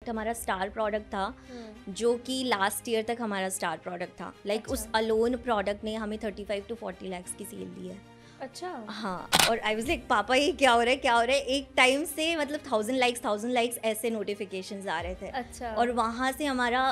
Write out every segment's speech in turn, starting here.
Product हमारा star product था, जो कि लास्ट ईयर तक हमारा स्टार प्रोडक्ट था। लाइक उस अलोन प्रोडक्ट ने हमें 35 to 40 lakhs की सेल दी है। अच्छा। हाँ, और आई वाज लाइक पापा ये क्या हो रहा है, क्या हो रहा है। एक टाइम से मतलब 1000 likes ऐसे नोटिफिकेशंस आ रहे थे। अच्छा। और वहाँ से हमारा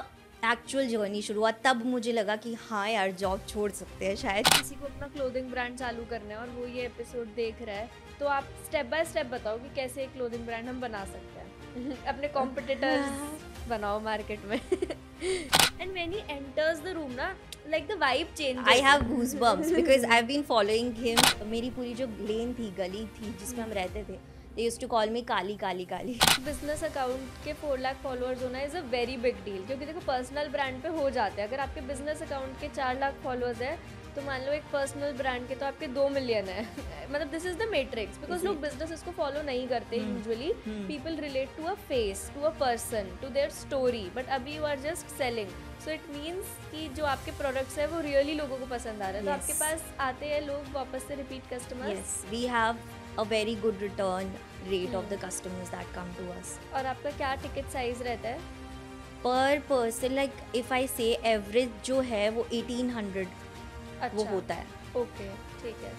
एक्चुअल जर्नी शुरू हुआ। तब मुझे लगा कि हाँ यार, जॉब छोड़ सकते हैं शायद। किसी को अपना क्लोथिंग ब्रांड चालू करना है और वो ये एपिसोड देख रहा है, तो आप स्टेप बाय स्टेप बताओ कि कैसे एक क्लोथिंग ब्रांड हम बना सकते हैं। अपने कॉम्पिटिटर्स बनाओ मार्केट में। And when he enters the room ना, like the vibe changes. I have goosebumps because I've been following him. मेरी पूरी जो लेन थी, गली थी जिसमें हम रहते थे, they used to call me काली काली काली। बिजनेस अकाउंट के 4 लाख फॉलोअर्स होना is a very big deal, क्योंकि देखो पर्सनल ब्रांड पे हो जाते हैं। अगर आपके बिजनेस अकाउंट के 4 लाख फॉलोअर्स है, तो मान लो एक पर्सनल ब्रांड के तो आपके 2 मिलियन है। मतलब this is the matrix, because लोग बिजनेस इसको फॉलो नहीं करते usually. People relate to a face, to a person, to their story, but अभी you are just selling. So it means कि जो आपके प्रोडक्ट्स है वो रियली लोगों को पसंद आ रहा है। तो आपके पास आते हैं लोग वापस से repeat customers. Yes, we have a very good return rate of the customers that come to us. और आपका क्या टिकट साइज रहता है? Per person, like if I say average जो है वो 1800 वो होता है। ओके, ठीक है।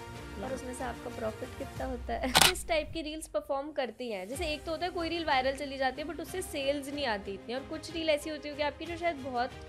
और उसमें से आपका प्रॉफिट कितना होता है? किस टाइप की रील्स परफॉर्म करती हैं? जैसे एक तो होता है कोई रील वायरल चली जाती है बट उससे सेल्स नहीं आती इतनी, और कुछ रील ऐसी होती है कि आपकी जो शायद बहुत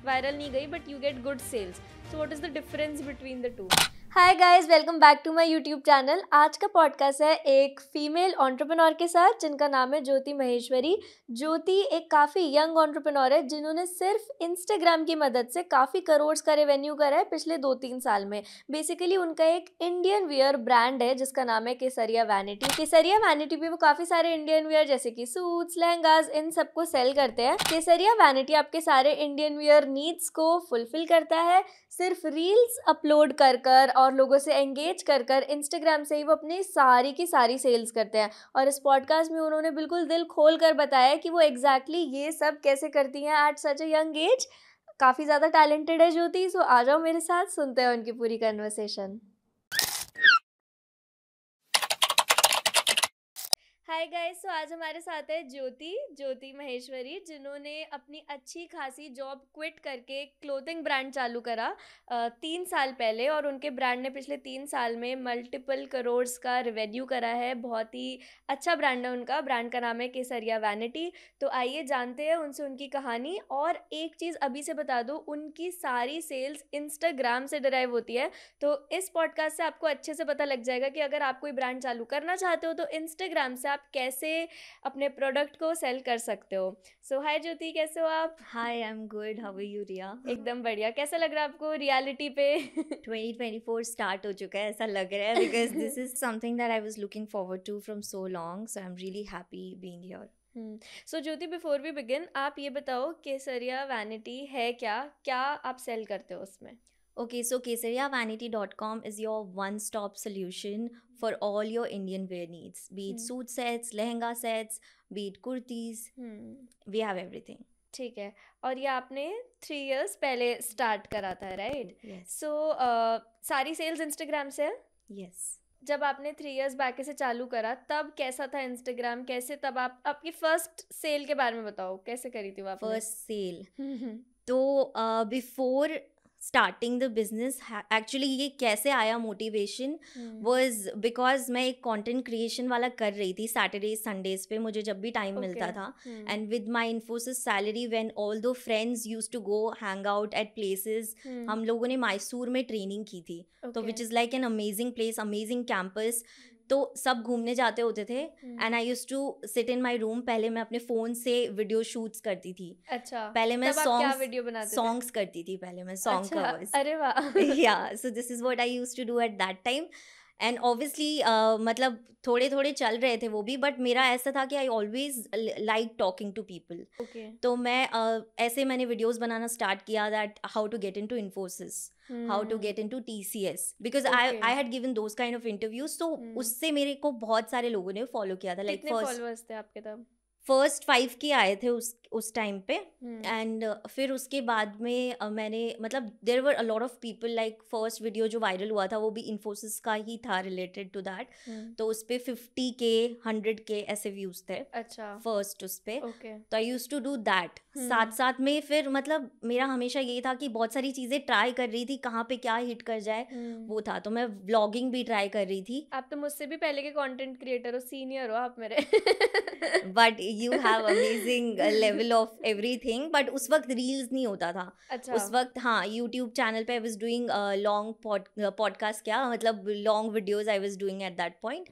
वायरल नहीं गई but you get good sales. So what is the difference between the two? Hi guys, welcome back to my YouTube channel. आज का पॉडकास्ट है एक फीमेल एंटरप्रेन्योर के साथ जिनका नाम है ज्योति महेश्वरी। ज्योति एक काफ़ी यंग एंटरप्रेन्योर है जिन्होंने सिर्फ इंस्टाग्राम की मदद से काफ़ी करोड़ का रेवेन्यू करा है पिछले 2-3 साल में। बेसिकली उनका एक इंडियन वियर ब्रांड है जिसका नाम है केसरिया वैनिटी। केसरिया वैनिटी पे वो काफ़ी सारे इंडियन वियर जैसे कि सूट्स, लहंगास, इन सबको सेल करते हैं। केसरिया वैनिटी आपके सारे इंडियन वियर नीड्स को फुलफिल करता है। सिर्फ रील्स अपलोड कर और लोगों से एंगेज कर इंस्टाग्राम से ही वो अपनी सारी की सारी सेल्स करते हैं। और इस पॉडकास्ट में उन्होंने बिल्कुल दिल खोल कर बताया कि वो एग्जैक्टली ये सब कैसे करती हैं at such a young age. काफ़ी ज़्यादा टैलेंटेड है ज्योति। सो आ जाओ मेरे साथ, सुनते हैं उनकी पूरी कन्वर्सेशन। हाय गाइस, तो आज हमारे साथ है ज्योति महेश्वरी, जिन्होंने अपनी अच्छी खासी जॉब क्विट करके एक क्लोथिंग ब्रांड चालू करा 3 साल पहले, और उनके ब्रांड ने पिछले 3 साल में मल्टीपल करोड़ का रेवेन्यू करा है। बहुत ही अच्छा ब्रांड है उनका। ब्रांड का नाम है केसरिया वैनिटी। तो आइए जानते हैं उनसे उनकी कहानी। और एक चीज़ अभी से बता दूँ, उनकी सारी सेल्स इंस्टाग्राम से डिराइव होती है। तो इस पॉडकास्ट से आपको अच्छे से पता लग जाएगा कि अगर आप कोई ब्रांड चालू करना चाहते हो तो इंस्टाग्राम से आप कैसे अपने प्रोडक्ट को सेल कर सकते हो। सो हाय ज्योति, कैसे हो आप? Hi, I am good, how are you Riya? एकदम बढ़िया। कैसा लग रहा है आपको रियलिटी पे? 2024 स्टार्ट हो चुका है ऐसा लग रहा है, because this is something that I was looking forward to from so long, so I am really happy being here. So Jyoti, before we begin, आप ये बताओ केसरिया वैनिटी है क्या आप सेल करते हो उसमें? Okay, so kesariyavanity.com is your one-stop solution for all your Indian wear needs, be it suit sets, lehenga sets, be it kurtis, we have everything. ठीक है। और ये आपने 3 years पहले स्टार्ट करा था, राइट? Yes. सो सारी सेल्स इंस्टाग्राम से है? Yes. जब आपने 3 years बैक से चालू करा तब कैसा था इंस्टाग्राम? कैसे तब आपकी फर्स्ट सेल के बारे में बताओ, कैसे करी थी वो आपने? First sale. तो before starting the business, actually ये कैसे आया मोटिवेशन वाज बिकॉज मैं एक कंटेंट क्रिएशन वाला कर रही थी सैटरडे संडेज पे, मुझे जब भी टाइम मिलता था। And with my Infosys salary, when all दो friends used to go hang out at places, हम लोगों ने मैसूर में ट्रेनिंग की थी। तो which is like an amazing place, amazing campus. तो सब घूमने जाते होते थे and I used to sit in my room. पहले मैं अपने फ़ोन से वीडियो शूट्स करती थी। अच्छा। पहले मैं सॉन्ग्स करती थी, पहले मैं सॉन्ग कवर्स। अरे वाह। Yeah, so this is what I used to do at that time. And obviously मतलब थोड़े थोड़े चल रहे थे वो भी, बट मेरा ऐसा था कि I always like talking to people. तो मैं ऐसे मैंने वीडियोस बनाना स्टार्ट किया that how to get into Infosys, how to get into TCS, because I had given those kind of interviews. तो उससे मेरे को बहुत सारे लोगों ने फॉलो किया था। कितने फॉलोअर्स थे आपके तब? फर्स्ट 5 के आए थे उस टाइम पे। एंड फिर उसके बाद में मैंने मतलब there were a lot of people, like first video जो वायरल हुआ था वो भी इन्फोसिस का ही था रिलेटेड टू दैट। तो उस पे 50K 100K ऐसे व्यूज थे। अच्छा, फर्स्ट उस पे। ओके, तो आई यूज टू डू दैट साथ साथ में। फिर मतलब मेरा हमेशा ये था कि बहुत सारी चीज़ें ट्राई कर रही थी, कहाँ पे क्या हिट कर जाए वो था। तो मैं व्लॉगिंग भी ट्राई कर रही थी। आप तो मुझसे भी पहले के कंटेंट क्रिएटर हो, सीनियर हो आप मेरे। But you have amazing level of everything. But उस वक्त रील्स नहीं होता था। अच्छा, उस वक्त हाँ यूट्यूब चैनल पे I was doing long podcast, क्या मतलब long videos I was doing at that point.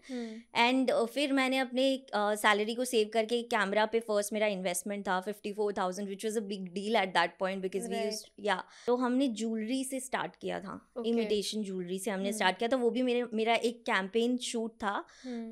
And फिर मैंने अपने सैलरी को सेव करके कैमरा पे फर्स्ट मेरा इन्वेस्टमेंट था 54,000 which was a big deal at that point because we used या। तो हमने ज्वेलरी से स्टार्ट किया था, इमिटेशन ज्वेलरी से हमने स्टार्ट किया था। वो भी मेरा एक कैंपेन शूट था,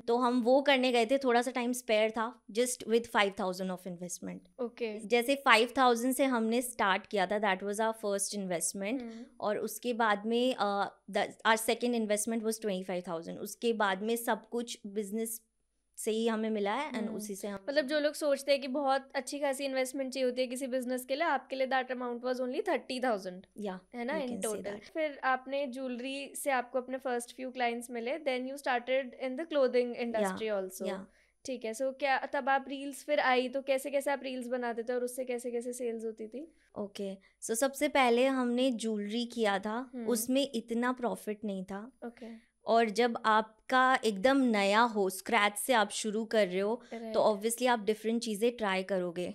तो हम वो करने गए थे। थोड़ा सा टाइम स्पेयर था, just with 5,000 of investment. Okay, जैसे 5,000 से हमने स्टार्ट किया था, that was our first investment. और उसके बाद में आवर सेकंड इन्वेस्टमेंट वाज 25,000। उसके बाद में सब कुछ बिजनेस से ही हमें मिला है एंड उसी से हम मतलब जो लोग सोचते हैं कि बहुत अच्छी खासी इन्वेस्टमेंट चाहिए होती है किसी बिजनेस के लिए, आपके लिए दैट अमाउंट वाज ओनली 30,000, या है ना, you इन can say टोटल। that. फिर आपने ज्वेलरी से आपको अपने फर्स्ट फ्यू क्लाइंट्स मिले, then you started in the clothing industry also. या ठीक है, सो क्या तब आप रील्स फिर आई तो कैसे कैसे आप रील्स बनाते थे और उससे कैसे कैसे सेल्स होती थी? ओके। सो सबसे पहले हमने ज्वेलरी किया था, उसमें इतना प्रॉफिट नहीं था। ओके, और जब आपका एकदम नया हो, स्क्रैच से आप शुरू कर रहे हो, तो राइट, ऑब्वियसली आप डिफरेंट चीज़ें ट्राई करोगे।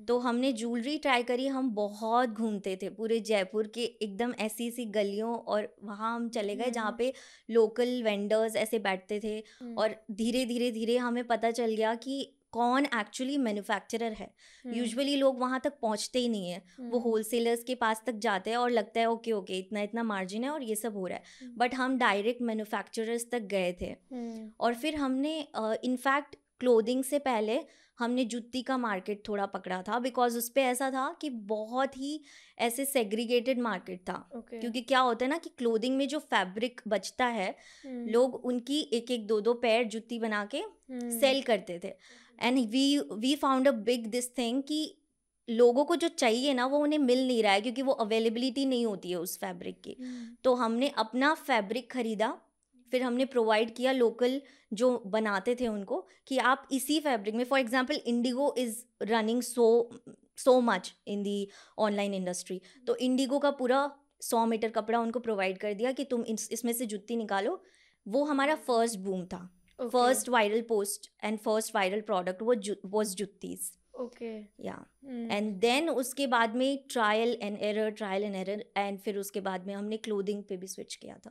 तो हमने ज्वेलरी ट्राई करी। हम बहुत घूमते थे पूरे जयपुर के एकदम ऐसी ऐसी गलियों, और वहाँ हम चले गए जहाँ पे लोकल वेंडर्स ऐसे बैठते थे। और धीरे धीरे धीरे हमें पता चल गया कि कौन एक्चुअली मैन्युफैक्चरर है। यूजुअली लोग वहाँ तक पहुँचते ही नहीं है, वो होलसेलर्स के पास तक जाते हैं और लगता है ओके ओके इतना इतना मार्जिन है और ये सब हो रहा है। बट हम डायरेक्ट मैन्युफैक्चरर्स तक गए थे। और फिर हमने इनफैक्ट क्लोथिंग से पहले हमने जूती का मार्केट थोड़ा पकड़ा था, बिकॉज उस पर ऐसा था कि बहुत ही ऐसे सेग्रीगेटेड मार्केट था। क्योंकि क्या होता है ना कि क्लोथिंग में जो फैब्रिक बचता है, लोग उनकी एक एक दो दो पैर जूती बना के सेल करते थे। And we found a big this thing कि लोगों को जो चाहिए ना वो उन्हें मिल नहीं रहा है, क्योंकि वो अवेलेबिलिटी नहीं होती है उस फैब्रिक की। तो हमने अपना फैब्रिक खरीदा, फिर हमने प्रोवाइड किया लोकल जो बनाते थे उनको कि आप इसी फैब्रिक में, for example Indigo is running so much in the online industry. तो इंडिगो का पूरा 100 मीटर कपड़ा उनको प्रोवाइड कर दिया कि तुम इसमें से जुत्ती निकालो। वो हमारा फर्स्ट बूम था, first viral post and first viral product was juttis. Okay, या एंड देन उसके बाद में ट्रायल एंड एरर एंड फिर उसके बाद में हमने क्लोथिंग पे भी स्विच किया था।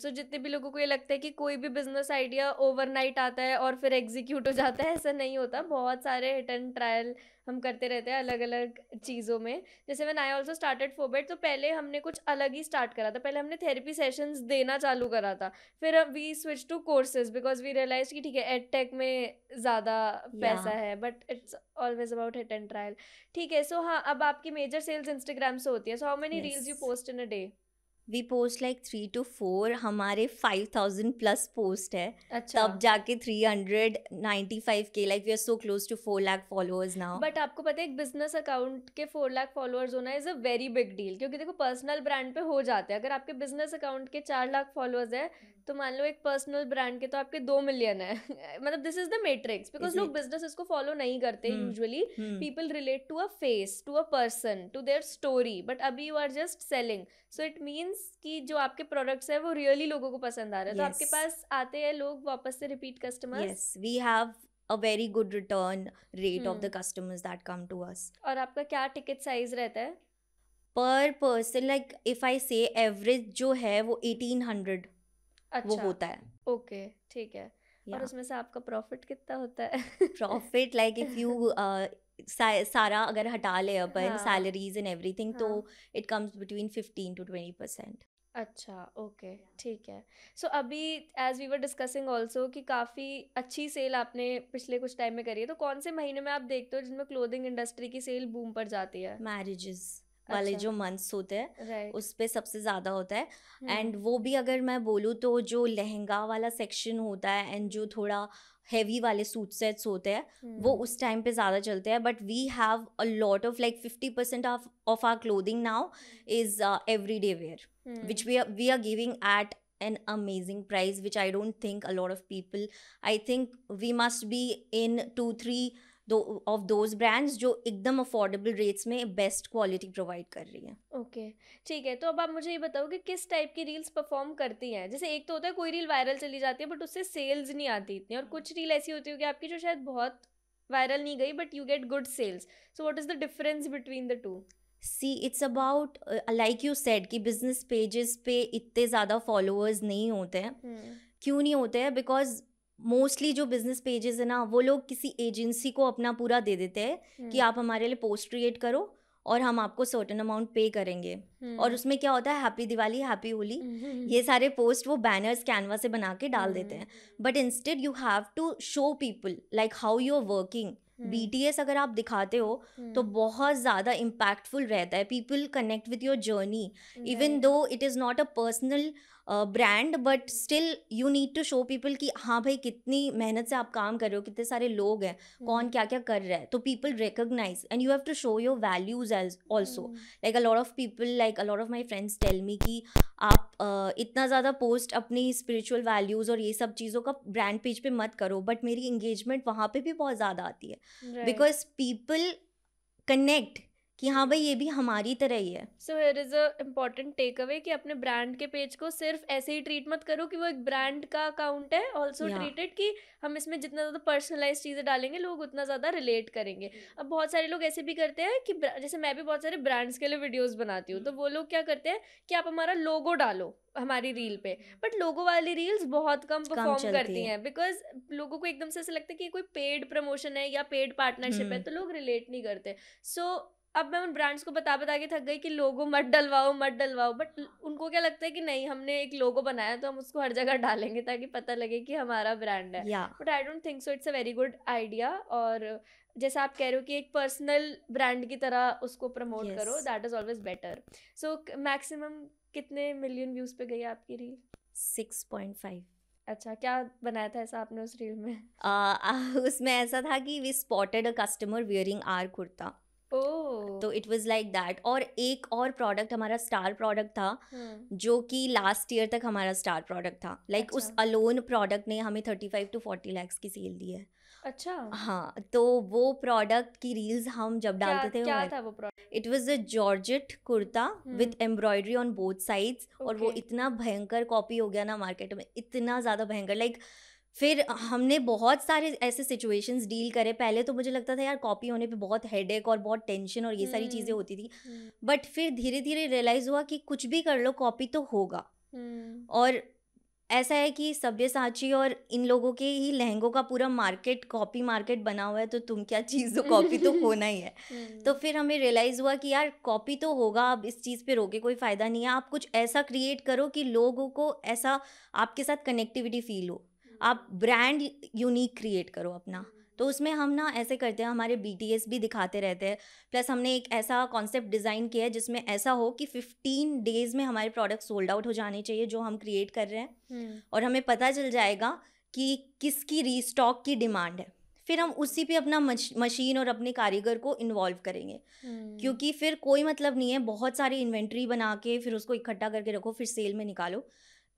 सो जितने भी लोगों को ये लगता है कि कोई भी बिजनेस आइडिया ओवरनाइट आता है और फिर एग्जीक्यूट हो जाता है, ऐसा नहीं होता। बहुत सारे हिट एंड ट्रायल हम करते रहते हैं अलग अलग चीज़ों में। जैसे व्हेन आई ऑल्सो स्टार्टेड फोबेट, तो पहले हमने कुछ अलग ही स्टार्ट करा था। पहले हमने थेरेपी सेशंस देना चालू करा था, फिर we switch to courses because we realise कि ठीक है एड टेक में ज़्यादा पैसा है, but it's always about hit and trial. ठीक है, सो हाँ, अब आपकी मेजर सेल्स इंस्टाग्राम से होती है। So how many reels you post in a day? We post like 3 to 4। हमारे 5,000 प्लस पोस्ट है। अच्छा, तब जाके 395K, like we are so close to 4 lakh followers now. But आपको पता है एक बिजनेस अकाउंट के 4 लाख फॉलोअर्स होना is a very big deal, क्योंकि देखो पर्सनल ब्रांड पे हो जाते हैं। अगर आपके बिजनेस अकाउंट के 4 लाख फॉलोअर्स है, तो मान लो एक पर्सनल ब्रांड के तो आपके 2 मिलियन है। मतलब this is the matrix, because लोग बिजनेस इसको फॉलो नहीं करते usually. People relate to a face, to a person, to their story, but अभी you are just selling. So it means कि जो आपके प्रोडक्ट्स है वो रियली लोगों को पसंद आ रहे हैं। तो आपके पास आते हैं लोग वापस से repeat customers? Yes, we have a very good return rate of the customers that come to us. और आपका क्या टिकट साइज रहता है? Per person, like if I say average जो है वो 1,800 वो अच्छा, होता है। ओके, ठीक है। और उसमें से आपका प्रॉफिट कितना होता है? प्रॉफिट लाइक इफ यू सारा अगर हटा ले अपन सैलरीज एंड एवरीथिंग, तो इट कम्स बिटवीन 15 to 20%। अच्छा, ओके, ठीक है। सो अभी as we were discussing also कि काफ़ी अच्छी सेल आपने पिछले कुछ टाइम में करी है, तो कौन से महीने में आप देखते हो जिनमें क्लोथिंग इंडस्ट्री की सेल बूम पर जाती है? मैरिजेस, वाले अच्छा जो मंथ्स होते हैं राइट उस पे सबसे ज़्यादा होता है. एंड वो भी अगर मैं बोलूँ तो जो लहंगा वाला सेक्शन होता है एंड जो थोड़ा हैवी वाले सूट सेट्स होते हैं वो उस टाइम पे ज़्यादा चलते हैं. But we have a lot of like 50% of our clothing now is everyday wear, which we are giving at an amazing price, which I don't think a lot of people. I think we must be in 2-3 of those brands जो एकदम affordable rates में best quality provide कर रही है. Okay ठीक है. तो अब आप मुझे ये बताओ कि किस टाइप की रील्स परफॉर्म करती हैं. जैसे एक तो होता है कोई रील वायरल चली जाती है बट उससे सेल्स नहीं आती इतनी, और कुछ रील ऐसी होती है कि आपकी जो शायद बहुत वायरल नहीं गई but you get good sales. So what is the difference between the two? See, it's about like you said कि business pages पे इतने ज़्यादा followers नहीं होते हैं. क्यों नहीं होते हैं? बिकॉज मोस्टली जो बिजनेस पेजेस है ना वो लोग किसी एजेंसी को अपना पूरा दे देते हैं कि आप हमारे लिए पोस्ट क्रिएट करो और हम आपको सर्टेन अमाउंट पे करेंगे. और उसमें क्या होता है, हैप्पी दिवाली, हैप्पी होली, ये सारे पोस्ट वो बैनर्स कैनवा से बना के डाल देते हैं. But instead you have to show people like how you are working. BTS अगर आप दिखाते हो तो बहुत ज़्यादा इम्पैक्टफुल रहता है. People connect with your journey even though it is not a personal brand, but still you need to show people कि हाँ भाई कितनी मेहनत से आप काम कर रहे हो, कितने सारे लोग हैं, कौन क्या क्या कर रहा है. तो people recognise and you have to show your values as also. Like a lot of people, like a lot of my friends tell me कि आप इतना ज़्यादा पोस्ट अपनी स्पिरिचुअल वैल्यूज़ और ये सब चीज़ों का ब्रांड पेज पे मत करो. बट मेरी इंगेजमेंट वहाँ पे भी बहुत ज़्यादा आती है बिकॉज पीपल कनेक्ट कि हाँ भाई ये भी हमारी तरह ही है. So here is a important takeaway कि अपने ब्रांड के पेज को सिर्फ ऐसे ही ट्रीट मत करो कि वो एक ब्रांड का अकाउंट है. ऑल्सो ट्रीटेड कि हम इसमें जितना ज़्यादा पर्सनलाइज चीज़ें डालेंगे लोग उतना ज़्यादा रिलेट करेंगे. अब बहुत सारे लोग ऐसे भी करते हैं कि जैसे मैं भी बहुत सारे ब्रांड्स के लिए वीडियोस बनाती हूँ, तो वो लोग क्या करते हैं कि आप हमारा लोगो डालो हमारी रील पे, बट लोगो वाली रील्स बहुत कम परफॉर्म करती हैं बिकॉज लोगों को एकदम से ऐसा लगता है कि कोई पेड प्रमोशन है या पेड पार्टनरशिप है, तो लोग रिलेट नहीं करते. सो अब मैं उन ब्रांड्स को बता के थक गई कि लोगो मत डलवाओ, बट उनको क्या लगता है कि नहीं, हमने एक लोगो बनाया तो हम उसको हर जगह डालेंगे ताकि पता लगे कि हमारा ब्रांड है. But I don't think so. It's a very good idea. और जैसा आप कह रहे हो कि एक पर्सनल ब्रांड की तरह उसको प्रमोट करो, that is always better. So maximum कितने मिलियन व्यूज पे गई आपकी रील? 6.5. अच्छा, क्या बनाया था ऐसा आपने उस रील में? उसमें ऐसा था कि we spotted a customer wearing our kurta. तो इट वाज लाइक दैट. और एक और प्रोडक्ट हमारा स्टार प्रोडक्ट था जो कि लास्ट ईयर तक हमारा स्टार प्रोडक्ट था. लाइक उस अलोन प्रोडक्ट ने हमें 35 to 40 लाख की सेल दी है. अच्छा. हाँ, तो वो प्रोडक्ट की रील्स हम जब डालते थे, क्या था वो product? It was a georgette kurta with embroidery on both sides. और वो इतना भयंकर कॉपी हो गया ना मार्केट में, इतना ज़्यादा भयंकर. लाइक फिर हमने बहुत सारे ऐसे सिचुएशंस डील करे. पहले तो मुझे लगता था यार कॉपी होने पे बहुत हेडेक और बहुत टेंशन और ये सारी चीज़ें होती थी. बट फिर धीरे धीरे रियलाइज़ हुआ कि कुछ भी कर लो कॉपी तो होगा. और ऐसा है कि सब्यसाची और इन लोगों के ही लहंगों का पूरा मार्केट कॉपी मार्केट बना हुआ है, तो तुम क्या चीज़ हो, कॉपी तो होना ही है. तो फिर हमें रियलाइज़ हुआ कि यार कॉपी तो होगा, अब इस चीज़ पे रोके कोई फ़ायदा नहीं है. आप कुछ ऐसा क्रिएट करो कि लोगों को ऐसा आपके साथ कनेक्टिविटी फील हो. आप ब्रांड यूनिक क्रिएट करो अपना. तो उसमें हम ना ऐसे करते हैं, हमारे BTS भी दिखाते रहते हैं. प्लस हमने एक ऐसा कॉन्सेप्ट डिज़ाइन किया है जिसमें ऐसा हो कि 15 डेज़ में हमारे प्रोडक्ट सोल्ड आउट हो जाने चाहिए जो हम क्रिएट कर रहे हैं. और हमें पता चल जाएगा कि किसकी रीस्टॉक की डिमांड है. फिर हम उसी पे अपना मशीन और अपने कारीगर को इन्वॉल्व करेंगे. क्योंकि फिर कोई मतलब नहीं है बहुत सारी इन्वेंट्री बना के फिर उसको इकट्ठा करके रखो फिर सेल में निकालो.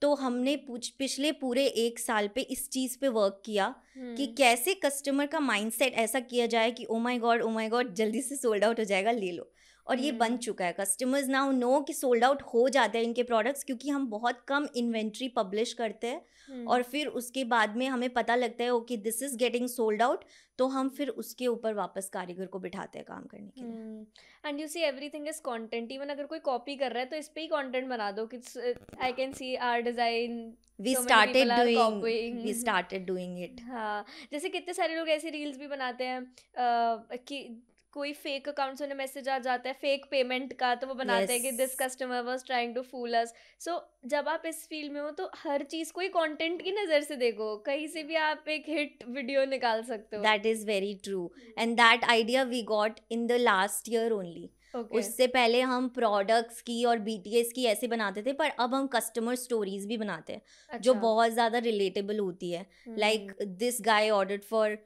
तो हमने पिछले पूरे 1 साल पे इस चीज़ पे वर्क किया कि कैसे कस्टमर का माइंडसेट ऐसा किया जाए कि ओ माय गॉड जल्दी से सोल्ड आउट हो जाएगा, ले लो. और ये बन चुका है. कस्टमर्स नाउ नो कि सोल्ड आउट हो जाते हैं इनके प्रोडक्ट्स, क्योंकि हम बहुत कम इन्वेंट्री पब्लिश करते हैं. और फिर उसके बाद में हमें पता लगता है okay this is getting sold out, तो हम फिर उसके ऊपर वापस कारीगर को बिठाते हैं काम करने के लिए. And you see everything is content. Even अगर कोई कॉपी कर रहा है तो इस पे ही कंटेंट बना दो कि I can see our design. We started doing it. हाँ, जैसे कितने सारे लोग ऐसी रील्स भी बनाते हैं कि कोई फेक अकाउंट से उन्हें मैसेज आ जाता है फेक पेमेंट का, तो वो बनाते हैं कि this customer was trying to fool us. So जब आप इस फील्ड में हो तो हर चीज़ को ही कंटेंट की नज़र से देखो, कहीं से भी आप एक हिट वीडियो निकाल सकते हो. That is very true. And that idea we got in the last year only. Okay उससे पहले हम प्रोडक्ट्स की और BTS की ऐसे बनाते थे, पर अब हम कस्टमर स्टोरीज भी बनाते हैं जो अच्छा बहुत ज़्यादा रिलेटेबल होती है. Like this guy ordered for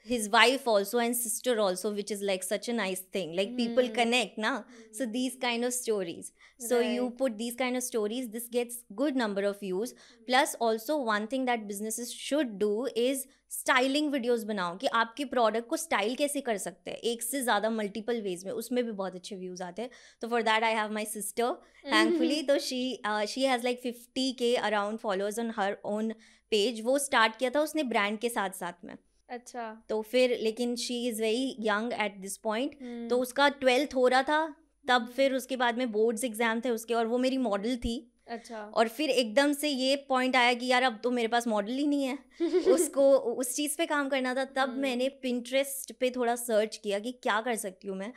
his wife also and sister also, which is like such a nice thing, like people connect na. So these kind of stories, so you Right. put these kind of stories, this gets good number of views. Plus also one thing that businesses should do is styling videos बनाओ कि आपके product को style कैसे कर सकते हैं, एक से ज़्यादा मल्टीपल वेज में, उसमें भी बहुत अच्छे व्यूज़ आते हैं. तो for that I have my sister thankfully. तो she has like 50K around followers on her own page. वो स्टार्ट किया था उसने ब्रांड के साथ साथ में. अच्छा तो फिर लेकिन she is very young eight this point. तो उसका 12th हो रहा था तब, फिर उसके बाद में बोर्ड्स एग्जाम थे उसके, और वो मेरी मॉडल थी. अच्छा और फिर एकदम से ये पॉइंट आया कि यार अब तो मेरे पास मॉडल ही नहीं है, उसको उस चीज़ पे काम करना था. तब मैंने पिंटरेस्ट पे थोड़ा सर्च किया कि क्या कर सकती हूँ मैं.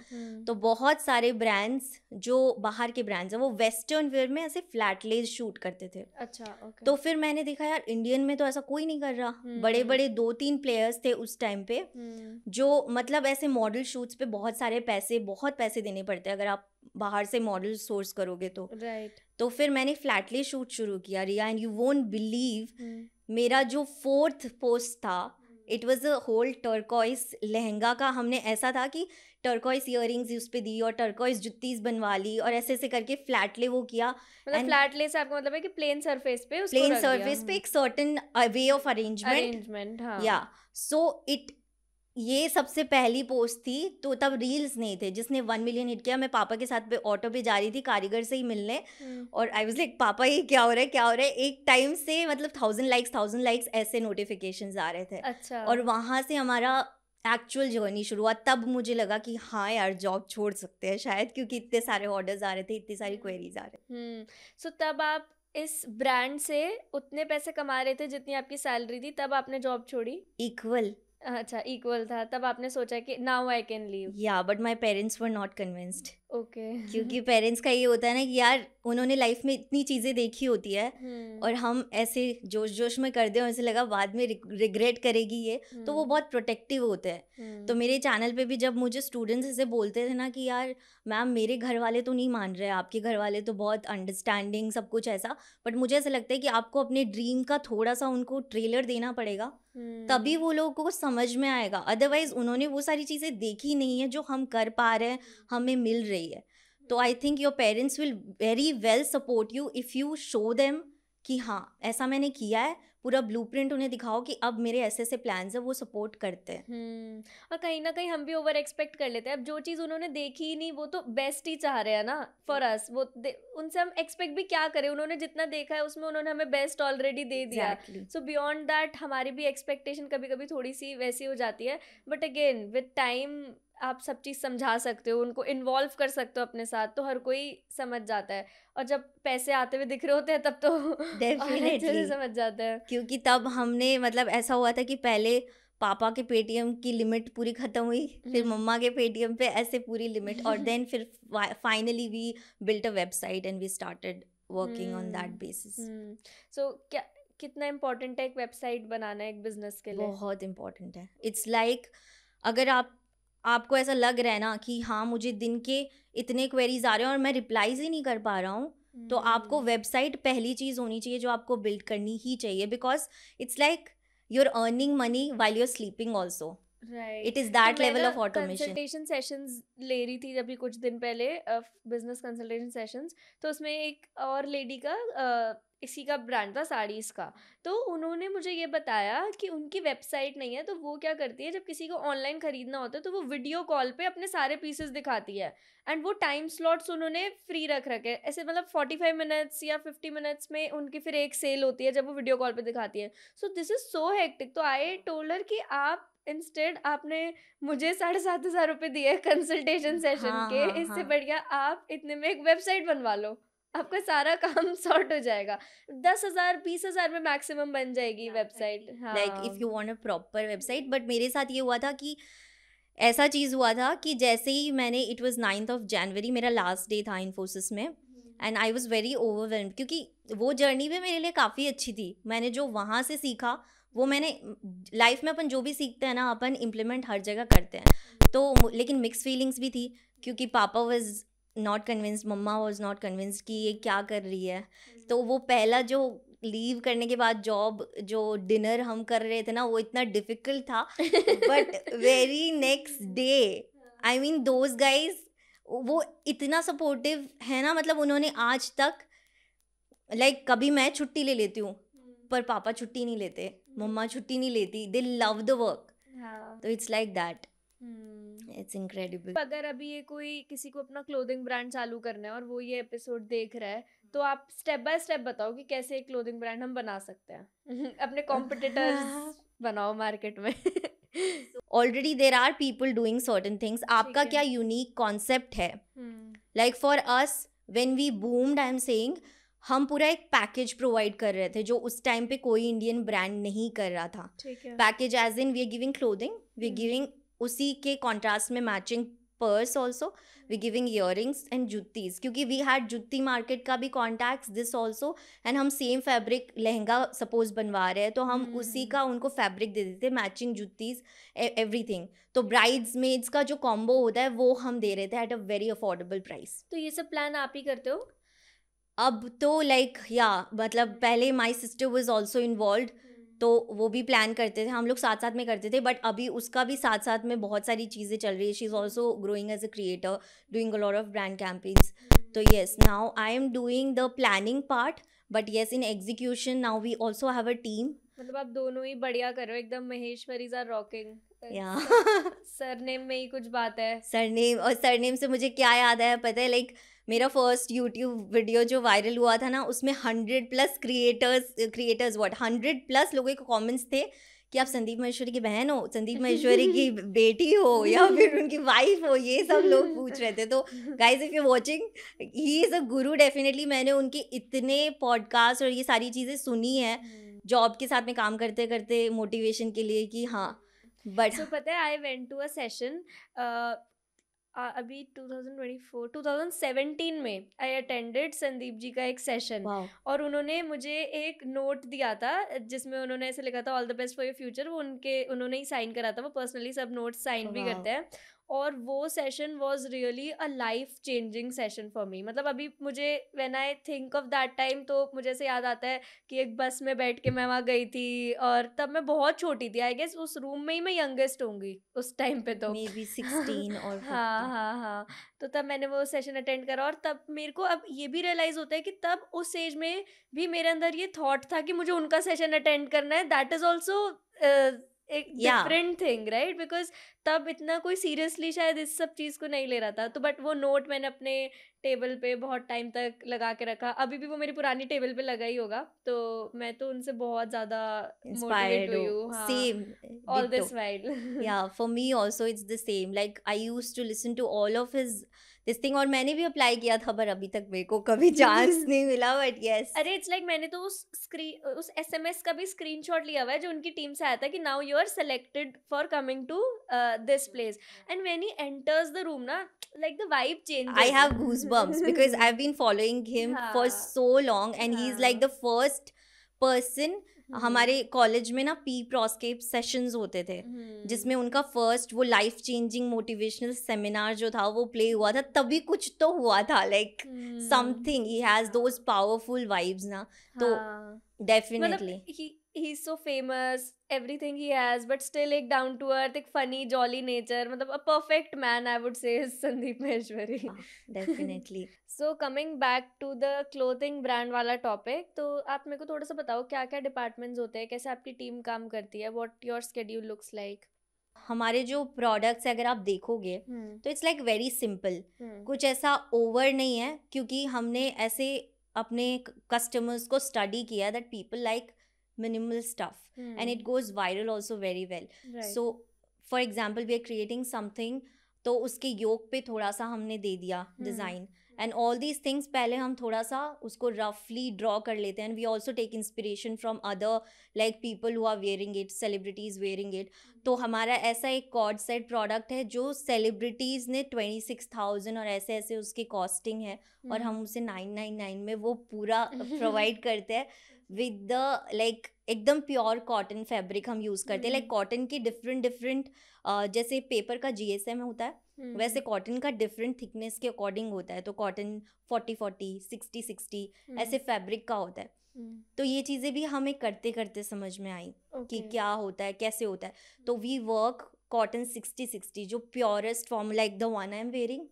तो बहुत सारे ब्रांड्स जो बाहर के ब्रांड्स हैं वो वेस्टर्न वेयर में ऐसे फ्लैट लेस शूट करते थे. अच्छा ओके तो फिर मैंने देखा यार इंडियन में तो ऐसा कोई नहीं कर रहा. बड़े बड़े 2-3 प्लेयर्स थे उस टाइम पे जो मतलब ऐसे मॉडल शूट्स पे बहुत पैसे देने पड़ते हैं अगर आप बाहर से मॉडल सोर्स करोगे तो. राइट तो फिर मैंने फ्लैटली शूट शुरू किया Riya, and you won't believe मेरा जो 4th पोस्ट था, it was a whole turquoise lehenga का. हमने ऐसा था कि टर्कोइस इयररिंग्स उस पे दी और टर्कोइस जुत्तीज बनवा ली और ऐसे ऐसे करके फ्लैटले वो किया. मतलब फ्लैट ले से आपका मतलब है कि प्लेन सरफेस पे उसको प्लेन रख दिया. सरफेस पे एक सर्टेन वे ऑफ अरेंजमेंट हाँ या सो इट, ये सबसे पहली पोस्ट थी. तो तब रील्स नहीं थे. जिसने 1 मिलियन हिट किया, मैं पापा के साथ पे ऑटो पे जा रही थी कारीगर से ही मिलने, और आई वाज लाइक पापा ये क्या हो रहा है. एक टाइम से मतलब 1000 लाइक्स ऐसे नोटिफिकेशंस आ रहे थे. अच्छा और वहाँ से हमारा एक्चुअल जर्नी शुरू हुआ. तब मुझे लगा कि हाँ यार जॉब छोड़ सकते हैं शायद, क्योंकि इतने सारे ऑर्डर्स आ रहे थे, इतनी सारी क्वेरीज आ रहे. सो तब आप इस ब्रांड से उतने पैसे कमा रहे थे जितनी आपकी सैलरी थी, तब आपने जॉब छोड़ी. इक्वल. अच्छा इक्वल था. तब आपने सोचा कि नाउ आई कैन लीव. या but my parents were not convinced. Okay क्योंकि पेरेंट्स का ये होता है ना कि यार उन्होंने लाइफ में इतनी चीज़ें देखी होती है और हम ऐसे जोश जोश में कर दें और ऐसे लगा बाद में रिग्रेट करेगी ये, तो वो बहुत प्रोटेक्टिव होते हैं. तो मेरे चैनल पे भी जब मुझे स्टूडेंट्स ऐसे बोलते थे ना कि यार मैम मेरे घर वाले तो नहीं मान रहे, आपके घर वाले तो बहुत अंडरस्टैंडिंग सब कुछ ऐसा, बट मुझे ऐसा लगता है कि आपको अपने ड्रीम का थोड़ा सा उनको ट्रेलर देना पड़ेगा, तभी वो लोगों को समझ में आएगा. अदरवाइज उन्होंने वो सारी चीज़ें देखी नहीं है जो हम कर पा रहे हैं, हमें मिल रही है. तो I think your parents will very well support you if you show them कि हाँ ऐसा मैंने किया है, पूरा ब्लूप्रिंट उन्हें दिखाओ कि अब मेरे ऐसे ऐसे प्लान्स है, वो सपोर्ट करते हैं. और कहीं ना कहीं हम भी ओवर एक्सपेक्ट कर लेते हैं. अब जो चीज़ उन्होंने देखी ही नहीं, वो तो बेस्ट ही चाह रहे हैं ना फॉर अस. वो उनसे हम एक्सपेक्ट भी क्या करें, उन्होंने जितना देखा है उसमें उन्होंने हमें बेस्ट ऑलरेडी दे दिया. सो बियॉन्ड दैट हमारी भी एक्सपेक्टेशन कभी कभी थोड़ी सी वैसी हो जाती है. बट अगेन विद टाइम आप सब चीज़ समझा सकते हो, उनको इन्वॉल्व कर सकते हो अपने साथ, तो हर कोई समझ जाता है. और जब पैसे आते हुए दिख रहे होते हैं तब तो डेफिनेटली समझ जाते हैं. क्योंकि तब हमने मतलब ऐसा हुआ था कि पहले पापा के पेटीएम की लिमिट पूरी खत्म हुई, फिर मम्मा के पेटीएम पे ऐसे पूरी लिमिट, और देन फिर finally we built a website and we started working on that basis. So क्या कितना इम्पोर्टेंट है एक वेबसाइट बनाना एक बिजनेस के लिए? बहुत इम्पोर्टेंट है. इट्स लाइक अगर आपको ऐसा लग रहा है ना कि हाँ मुझे दिन के इतने क्वेरीज आ रहे हैं और मैं रिप्लाईज ही नहीं कर पा रहा हूँ, तो आपको वेबसाइट पहली चीज़ होनी चाहिए जो आपको बिल्ड करनी ही चाहिए, because it's like you're earning money while you're sleeping also. Right. It is that level of automation. Consultation sessions ले रही थी अभी कुछ दिन पहले, बिजनेस कंसल्टेशन सेशंस. तो उसमें एक और लेडी का इसी का ब्रांड था साड़ीज़ का. तो उन्होंने मुझे ये बताया कि उनकी वेबसाइट नहीं है, तो वो क्या करती है जब किसी को ऑनलाइन खरीदना होता है तो वो वीडियो कॉल पे अपने सारे पीसेस दिखाती है. एंड वो टाइम स्लॉट्स उन्होंने फ्री रख रखे ऐसे, मतलब 45 मिनट्स या 50 मिनट्स में उनकी फिर एक सेल होती है जब वो वीडियो कॉल पे दिखाती है. So this is so hectic. तो आई टोल्ड हर कि आप इंस्टेड आपने मुझे 7,500 रुपये दिए कंसल्टेशन सेशन के, इससे बढ़िया आप इतने में एक वेबसाइट बनवा लो, आपका सारा काम सॉर्ट हो जाएगा. 10,000 20,000 में मैक्सिमम बन जाएगी website. Like if you want a proper website. But मेरे साथ ये हुआ था कि ऐसा चीज़ हुआ था कि जैसे ही मैंने, it was 9th of January मेरा लास्ट डे था इन्फोसिस में, and I was very overwhelmed क्योंकि वो जर्नी भी मेरे लिए काफ़ी अच्छी थी. मैंने जो वहाँ से सीखा वो मैंने लाइफ में अपन जो भी सीखते हैं ना अपन इम्प्लीमेंट हर जगह करते हैं। तो लेकिन मिक्स फीलिंग्स भी थी क्योंकि papa was not convinced, mamma was not convinced कि ये क्या कर रही है। तो वो पहला जो लीव करने के बाद जॉब जो डिनर हम कर रहे थे ना वो इतना डिफिकल्ट था, but very next day I mean those guys वो इतना सपोर्टिव है ना, मतलब उन्होंने आज तक कभी मैं छुट्टी ले लेती हूँ पर पापा छुट्टी नहीं लेते, मम्मा छुट्टी नहीं लेती, दे लव द वर्क। तो it's like that, it's incredible. अगर अभी ये कोई किसी को अपना क्लोथिंग ब्रांड चालू करना है और वो ये एपिसोड देख रहा है तो आप स्टेप बाय स्टेप बताओ कि कैसे एक क्लोथिंग ब्रांड हम बना सकते हैं अपने कॉम्पिटिटर्स बनाओ मार्केट में। Already there are people doing certain things, आपका क्या यूनिक कॉन्सेप्ट है? Like for us when we boomed I am saying हम पूरा एक पैकेज प्रोवाइड कर रहे थे जो उस टाइम पे कोई इंडियन ब्रांड नहीं कर रहा था। Package as in we are giving clothing, we are giving उसी के कॉन्ट्रास्ट में matching purse also, we giving earrings and juttis, क्योंकि वी हैड जुत्ती मार्केट का भी कॉन्टैक्ट्स दिस ऑल्सो, एंड हम सेम फैब्रिक लहंगा सपोज बनवा रहे हैं तो हम उसी का उनको फैब्रिक दे देते, मैचिंग जुत्तीज एवरीथिंग। तो ब्राइड्स मेड्स का जो कॉम्बो होता है वो हम दे रहे थे at a very affordable price. तो ये सब प्लान आप ही करते हो? अब तो मतलब पहले my sister was also involve, तो वो भी प्लान करते थे, हम लोग साथ साथ में करते थे, बट अभी उसका भी साथ साथ में बहुत सारी चीज़ें चल रही है। She is also growing as a creator, doing a lot of brand campaigns. तो yes, now I am doing the planning part, but yes in execution now we also have a team. मतलब आप दोनों ही बढ़िया कर रहे हो एकदम। महेश्वरीज are rocking. Surname में ही कुछ बात है। सरनेम से मुझे क्या याद आया पता है, मेरा फर्स्ट यूट्यूब वीडियो जो वायरल हुआ था ना उसमें 100+ क्रिएटर्स 100+ लोगों के कमेंट्स थे कि आप संदीप महेश्वरी की बहन हो, संदीप महेश्वरी की बेटी हो या फिर उनकी वाइफ हो, ये सब लोग पूछ रहे थे। तो guys if you watching, he is a Guru definitely. मैंने उनके इतने पॉडकास्ट और ये सारी चीज़ें सुनी है जॉब के साथ में काम करते करते मोटिवेशन के लिए कि हाँ। बट पता है I went to a session अभी 2017 में आई अटेंडेड संदीप जी का एक सेशन, और उन्होंने मुझे एक नोट दिया था जिसमें उन्होंने ऐसे लिखा था all the best for your future. वो उन्होंने ही साइन करा था, वो पर्सनली सब नोट्स साइन भी करते हैं। और वो session was really a life changing session for me. मतलब अभी मुझे when I think of that time तो मुझे ऐसे याद आता है कि एक बस में बैठ के मैं वहाँ गई थी, और तब मैं बहुत छोटी थी। आई गेस उस रूम में ही मैं यंगेस्ट होंगी उस टाइम पे, तो मे बी 16 और 15। हाँ। तो तब मैंने वो सेशन अटेंड करा, और तब मेरे को अब ये भी रियलाइज होता है कि तब उस एज में भी मेरे अंदर ये थॉट था कि मुझे उनका सेशन अटेंड करना है। दैट इज ऑल्सो एक डिफरेंट थिंग, राइट? बिकॉज तब इतना कोई सीरियसली शायद इस सब चीज़ को नहीं ले रहा था। तो बट वो नोट मैंने अपने टेबल पे बहुत टाइम तक लगा के रखा। अभी भी वो मेरी पुरानी टेबल पे लगा ही होगा। तो मैं तो उनसे बहुत ज़्यादा मोटिवेट हुई हूँ। Same all this while. Yeah for me also it's the same. Like I used to listen to all of his this thing, और मैंने भी अप्लाई किया था पर अभी तक मेरे को कभी चांस नहीं मिला। बट यस, अरे इट्स लाइक मैंने तो उस SMS का भी स्क्रीनशॉट लिया हुआ है जो उनकी टीम से आया था कि now you are selected for coming to this place, and when he enters the room ना, like the vibe changes. I have goosebumps because I've been following him for so long, and he's like the first person. हमारे college में ना प्रोस्केप sessions होते थे जिसमें उनका first वो life changing motivational seminar जो था वो प्ले हुआ था, तभी कुछ तो हुआ था। Like something, he has those powerful vibes ना। तो definitely he's so famous, everything he has, but still एक down to earth, एक funny jolly nature, मतलब a perfect man I would say is Sandeep Maheshwari. Definitely. So coming back to the clothing brand वाला topic, तो आप मेरे को थोड़ा सा बताओ क्या क्या डिपार्टमेंट्स होते हैं, कैसे आपकी टीम काम करती है, what your schedule looks like? हमारे जो प्रोडक्ट्स अगर आप देखोगे तो इट्स लाइक वेरी सिंपल, कुछ ऐसा ओवर नहीं है, क्योंकि हमने ऐसे अपने कस्टमर्स को स्टडी किया that people like minimal stuff and it goes viral also very well. Right. So for example we are creating something, तो उसके योग पे थोड़ा सा हमने दे दिया design, and all these things पहले हम थोड़ा सा उसको रफली ड्रॉ कर लेते हैं, and we also take inspiration from other like people who are wearing it, celebrities wearing it. तो हमारा ऐसा एक कॉर्ड सेट प्रोडक्ट है जो सेलिब्रिटीज़ ने 26,000 और ऐसे ऐसे उसकी कॉस्टिंग है, और हम उसे 999 में वो पूरा प्रोवाइड करते हैं। विद द लाइक एकदम प्योर कॉटन फैब्रिक हम यूज़ करते हैं. लाइक कॉटन की डिफरेंट जैसे पेपर का GSM होता है वैसे कॉटन का डिफरेंट थिकनेस के अकॉर्डिंग होता है. तो कॉटन 40-40 60-60 ऐसे फैब्रिक का होता है. तो ये चीज़ें भी हमें करते करते समझ में आई कि क्या होता है कैसे होता है. तो वी वर्क कॉटन 60-60 जो purest form like the one I am wearing.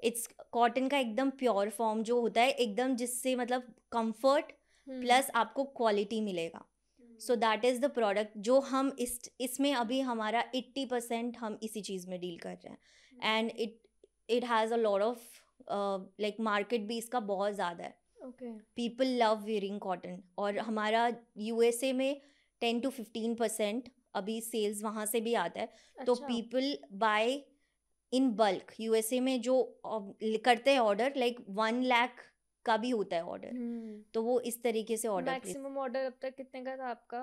It's cotton का एकदम प्योर फॉर्म जो होता है एकदम जिससे मतलब कंफर्ट प्लस आपको क्वालिटी मिलेगा. So that is the product जो हम इसमें अभी हमारा 80% हम इसी चीज़ में डील कर रहे हैं. And it has a lot of like market भी इसका बहुत ज़्यादा है. People love wearing cotton. और हमारा USA में 10-15% अभी सेल्स वहाँ से भी आता है. तो people buy in bulk. USA में जो करते हैं ऑर्डर लाइक 1 लाख का भी होता है ऑर्डर. तो वो इस तरीके से ऑर्डर. मैक्सिमम ऑर्डर अब तक कितने का था आपका?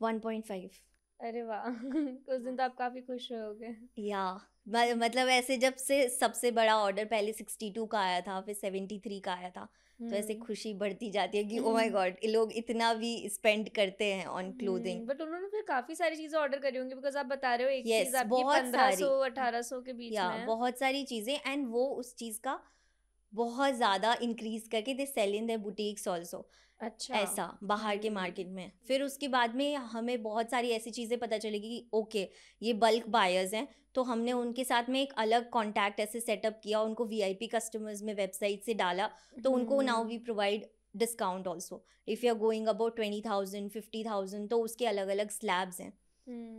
1.5. अरे वाह उस दिन तो आप काफी खुश होगे. या मतलब ऐसे जब से सबसे बड़ा ऑर्डर पहले 62 का आया था फिर 73 का आया था. तो ऐसे खुशी बढ़ती जाती है कि ओ माय गॉड लोग इतना भी स्पेंड करते हैं ऑन क्लोथिंग. बट उन्होंने फिर काफी सारी चीजें ऑर्डर करी होंगी बिकॉज आप बता रहे हो एक Yes, चीज आपकी बहुत 1500-1800 के बीच में है. बहुत सारी चीजें. एंड वो उस चीज का बहुत ज़्यादा इंक्रीज करके they sell in their boutiques also. अच्छा ऐसा बाहर के मार्केट में. फिर उसके बाद में हमें बहुत सारी ऐसी चीज़ें पता चलेगी कि ओके ये बल्क बायर्स हैं. तो हमने उनके साथ में एक अलग कॉन्टैक्ट ऐसे सेटअप किया. उनको VIP कस्टमर्स में वेबसाइट से डाला. तो उनको now we provide discount also if you are going about 20,000 50,000. तो उसके अलग अलग स्लैब्स हैं.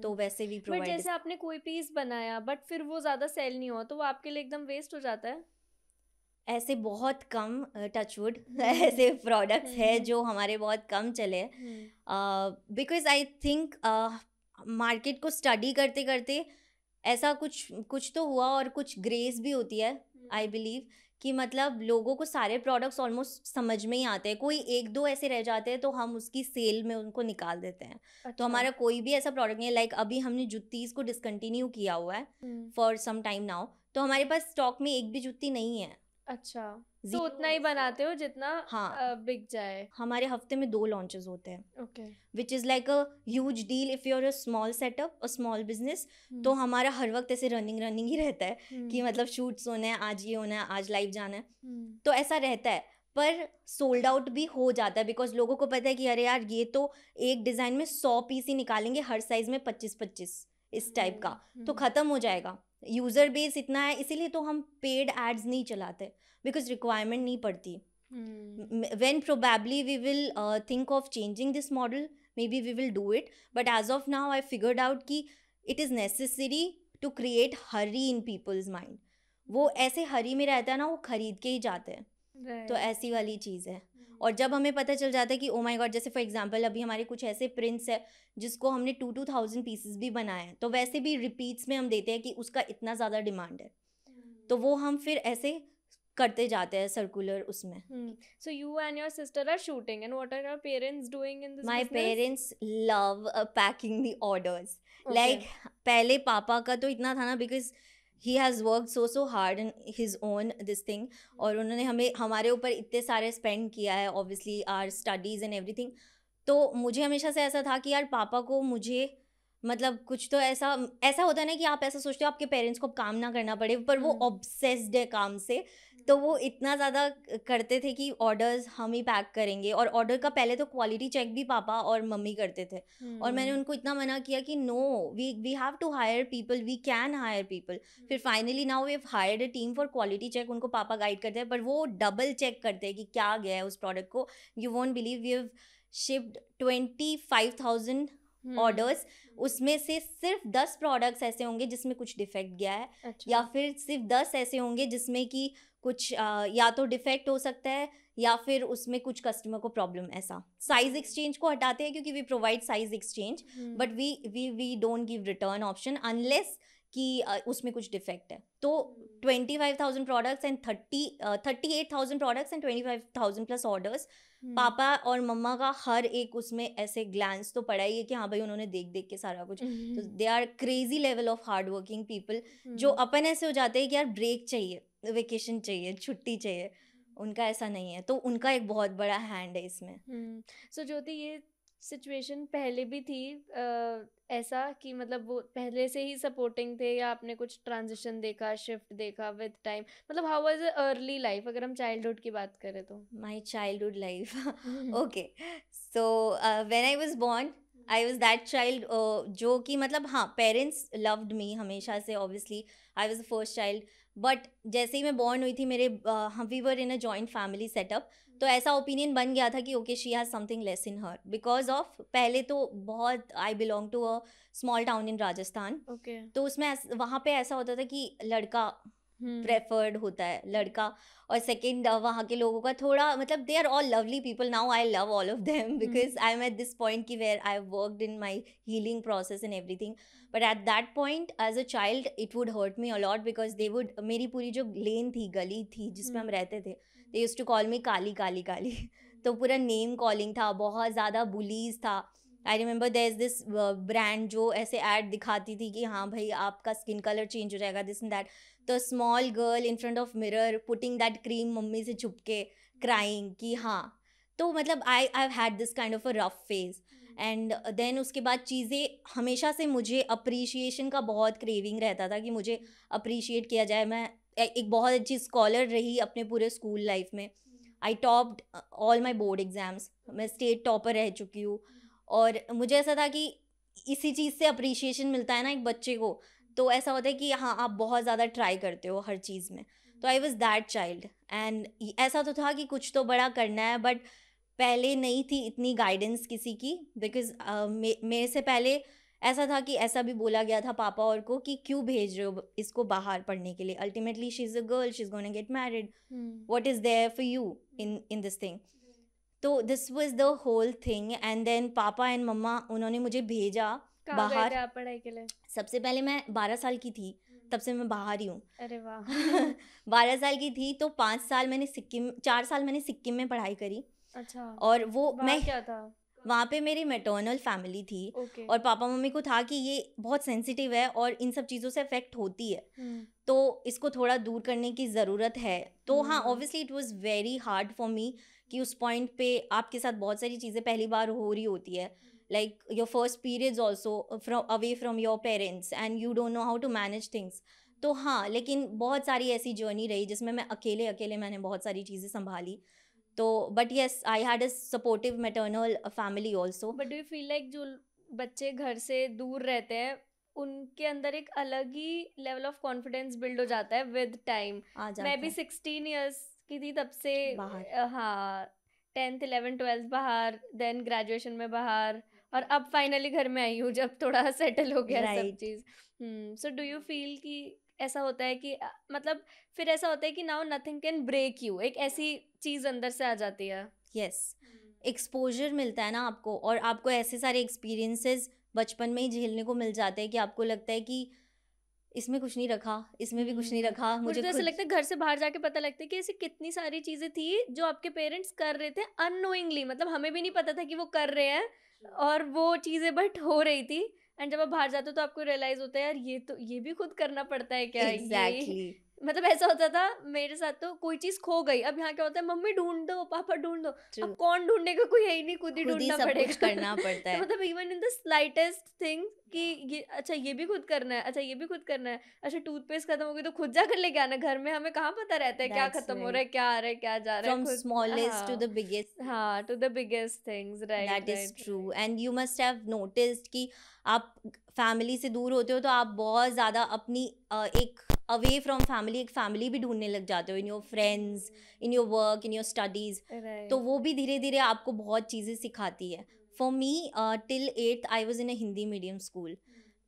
तो वैसे भी बट प्रोवाइड. जैसे आपने कोई पीस बनाया बट फिर वो ज्यादा सेल नहीं हुआ तो वो आपके लिए एकदम वेस्ट हो जाता है. ऐसे बहुत कम टचवुड ऐसे प्रोडक्ट्स है जो हमारे बहुत कम चले. बिकॉज आई थिंक मार्केट को स्टडी करते करते ऐसा कुछ तो हुआ और कुछ ग्रेस भी होती है. आई बिलीव कि मतलब लोगों को सारे प्रोडक्ट्स ऑलमोस्ट समझ में ही आते हैं. कोई एक दो ऐसे रह जाते हैं तो हम उसकी सेल में उनको निकाल देते हैं. तो हमारा कोई भी ऐसा प्रोडक्ट नहीं है. लाइक अभी हमने जुत्तीज को डिसकंटिन्यू किया हुआ है फॉर सम टाइम नाउ. तो हमारे पास स्टॉक में एक भी जुत्ती नहीं है. अच्छा तो उतना ही बनाते हो जितना बिक जाए. हमारे हफ्ते में 2 लॉन्चेस होते हैं. Okay which is like a huge deal if you are a small setup a small business. तो हमारा हर वक्त ऐसे रनिंग ही रहता है कि मतलब शूट्स होने हैं, आज ये होना है, आज लाइव जाना है. तो ऐसा रहता है. पर सोल्ड आउट भी हो जाता है बिकॉज लोगों को पता है कि अरे यार ये तो एक डिज़ाइन में 100 पीस ही निकालेंगे हर साइज में 25-25 इस टाइप का. तो ख़त्म हो जाएगा. यूज़र बेस इतना है इसीलिए तो हम पेड एड्स नहीं चलाते बिकॉज रिक्वायरमेंट नहीं पड़ती. when probably we will think of changing this model, maybe we will do it, but as of now I figured out कि it is necessary to create hurry in people's mind. वो ऐसे हरी में रहता है ना वो खरीद के ही जाते हैं. तो ऐसी वाली चीज़ है. और जब हमें पता चल जाता है कि ओ माय गॉड जैसे फॉर एग्जांपल अभी हमारे कुछ ऐसे प्रिंट्स है जिसको हमने 2,000 पीसेस भी बनाए हैं. तो वैसे भी रिपीट्स में हम देते हैं कि उसका इतना ज़्यादा डिमांड है. तो वो हम फिर ऐसे करते जाते हैं सर्कुलर उसमें. So you and your sister are shooting and what are your parents doing in this My business? parents love packing the orders. Like पहले पापा का तो इतना था ना because he has worked so hard in his own this thing. और उन्होंने हमारे ऊपर इतने सारे स्पेंड किया है obviously our studies and everything. तो मुझे हमेशा से ऐसा था कि यार पापा को मुझे मतलब कुछ तो ऐसा होता है ना कि आप ऐसा सोचते हो आपके पेरेंट्स को काम ना करना पड़े पर वो ऑब्सेस्ड है काम से. तो वो इतना ज़्यादा करते थे कि ऑर्डर्स हम ही पैक करेंगे. और ऑर्डर का पहले तो क्वालिटी चेक भी पापा और मम्मी करते थे. और मैंने उनको इतना मना किया कि no we have to hire people, we can hire people. फिर finally now we have hired a team for quality check. उनको पापा गाइड करते हैं पर वो डबल चेक करते हैं कि क्या गया है उस प्रोडक्ट को. You won't believe we have shipped 25,000 orders. उसमें से सिर्फ 10 प्रोडक्ट्स ऐसे होंगे जिसमें कुछ डिफेक्ट गया है. अच्छा. या फिर सिर्फ 10 ऐसे होंगे जिसमें कि कुछ या तो डिफेक्ट हो सकता है या फिर उसमें कुछ कस्टमर को प्रॉब्लम. ऐसा साइज एक्सचेंज को हटाते हैं क्योंकि we provide size exchange but we don't give return option unless कि उसमें कुछ डिफेक्ट है. तो 25,000 products and 38,000 products and 25,000 plus orders. पापा और मम्मा का हर एक उसमें ऐसे ग्लैंस तो पड़ा ही है कि हाँ भाई उन्होंने देख के सारा कुछ. तो they are crazy level of hard working people जो अपन ऐसे हो जाते हैं कि यार ब्रेक चाहिए, वेकेशन चाहिए, छुट्टी चाहिए. उनका ऐसा नहीं है, तो उनका एक बहुत बड़ा हैंड है इसमें। सो ज्योति, ये सिचुएशन पहले भी थी ऐसा कि मतलब वो पहले से ही सपोर्टिंग थे, या आपने कुछ ट्रांजिशन देखा, शिफ्ट देखा विद टाइम? मतलब हाउ वाज अर्ली लाइफ, अगर हम चाइल्डहुड की बात करें तो? My childhood life, okay, so when I was born I was that child जो कि मतलब हाँ, पेरेंट्स लव्ड मी हमेशा से, obviously I was the first child. But जैसे ही मैं बॉर्न हुई थी, मेरे हम we were in a joint family setup, तो ऐसा ओपिनियन बन गया था कि okay she has something less in her, because of पहले तो बहुत, I belong to a small town in Rajasthan, okay. तो उसमें वहाँ पे ऐसा होता था कि लड़का प्रेफर्ड होता है, लड़का। और सेकंड, वहाँ के लोगों का थोड़ा मतलब they are all lovely people, now I love all of them because I am at this point की where I worked in my healing process and everything. But at that point as a child it would hurt me a lot, because they would, मेरी पूरी जो लेन थी, गली थी जिसमें हम रहते थे, they used to call me काली काली काली। तो पूरा नेम कॉलिंग था, बहुत ज़्यादा बुलीज था। I remember there is this brand जो ऐसे ऐड दिखाती थी कि हाँ भाई आपका स्किन कलर चेंज हो जाएगा, this and that. The small girl in front of mirror putting that cream, मम्मी से छुप के क्राइंग कि हाँ। तो मतलब I had this kind of a rough phase. And then उसके बाद चीज़ें हमेशा से, मुझे अप्रिशिएशन का बहुत क्रेविंग रहता था कि मुझे अप्रिशिएट किया जाए। मैं एक बहुत अच्छी स्कॉलर रही अपने पूरे स्कूल लाइफ में। I topped all my board exams, मैं स्टेट टॉपर रह चुकी हूँ। और मुझे ऐसा था कि इसी चीज़ से अप्रिशिएशन मिलता है ना एक बच्चे को, तो ऐसा होता है कि हाँ आप बहुत ज़्यादा ट्राई करते हो हर चीज़ में। तो I was that child, and ऐसा तो था कि कुछ तो बड़ा करना है, बट पहले नहीं थी इतनी गाइडेंस किसी की, बिकॉज मेरे से पहले ऐसा था कि ऐसा भी बोला गया था पापा और को कि क्यों भेज रहे हो इसको बाहर पढ़ने के लिए, ultimately she is a girl, she is gonna get married, what is there for you in this thing. तो this was the whole thing. And then पापा एंड मम्मा उन्होंने मुझे भेजा कहाँ गए थे बाहर। आप पढ़ाई के लिए? सबसे पहले मैं 12 साल की थी, तब से मैं बाहर ही हूँ। अरे वाह। 12 साल की थी तो 5 साल मैंने सिक्किम, 4 साल मैंने सिक्किम में पढ़ाई करी। अच्छा, और वो वहाँ मैं क्या था? वहाँ पे मेरी मैटर्नल फैमिली थी, ओके। और पापा मम्मी को था कि ये बहुत सेंसिटिव है और इन सब चीज़ों से अफेक्ट होती है, तो इसको थोड़ा दूर करने की ज़रूरत है। तो हाँ, obviously it was very hard for me कि उस पॉइंट पे आपके साथ बहुत सारी चीज़ें पहली बार हो रही होती है, like your first periods also from away from your parents and you don't know how to manage things. तो हाँ, लेकिन बहुत सारी ऐसी जर्नी रही जिसमें मैं अकेले अकेले मैंने बहुत सारी चीज़ें संभाली। तो but yes, I had a supportive maternal family also. But do you feel like जो बच्चे घर से दूर रहते हैं उनके अंदर एक अलग ही लेवल ऑफ कॉन्फिडेंस बिल्ड हो जाता है विद टाइम? आ जाता मैं भी है 16 इयर्स की थी तब से बाहर। हाँ, 10th 11th 12th बाहर, देन ग्रेजुएशन में बाहर, और अब फाइनली घर में आई हूँ जब थोड़ा सेटल हो गया सब right. Cheese. So do you feel कि ऐसा होता है कि मतलब फिर ऐसा होता है कि now nothing can break you, एक ऐसी चीज़ अंदर से आ जाती है? यस, एक्सपोजर मिलता है ना आपको, और आपको ऐसे सारे एक्सपीरियंसेस बचपन में ही झेलने को मिल जाते हैं कि आपको लगता है कि इसमें कुछ नहीं रखा, इसमें भी कुछ नहीं रखा, मुझे मुझे तो ऐसा खुद। लगता है घर से बाहर जाके पता लगता है कि ऐसी कितनी सारी चीजें थी जो आपके पेरेंट्स कर रहे थे अननोइंगली, मतलब हमें भी नहीं पता था कि वो कर रहे हैं, और वो चीजें बट हो रही थी। एंड जब आप बाहर जाते हो तो आपको रियलाइज होता है यार ये भी खुद करना पड़ता है क्या? ये एग्जैक्टली। मतलब ऐसा होता था मेरे साथ, तो कोई चीज खो गई, अब यहाँ क्या होता है, मम्मी ढूंढ दो, पापा ढूंढ दो। ट्रू, अब कौन ढूंढेगा, कोई है ही नहीं, खुद ही खुद ही ढूंढना सब कुछ पड़ेगा। करना पड़ता तो है। मतलब even in the slightest thing कि ये अच्छा ये भी खुद करना है, अच्छा ये भी खुद करना है, अच्छा टूथपेस्ट खत्म हो गई तो खुद जाकर लेके आना। घर में हमें कहाँ पता रहता है क्या दैट्स खत्म हो रहा है, राइट, क्या आ रहा है, क्या जा रहा है, फ्रॉम खुद। स्मॉलेस्ट टू हाँ द बिगेस्ट। हाँ, to the biggest things, right that is right. True, and you must have noticed कि आप फैमिली से दूर होते हो तो आप बहुत ज़्यादा अपनी एक अवे फ्रॉम फैमिली, एक फैमिली भी ढूंढने लग जाते हो in your friends, in your work, in your studies. तो राइट। वो भी धीरे धीरे आपको बहुत चीज़ें सिखाती है। For me till 8th I was in a Hindi medium school,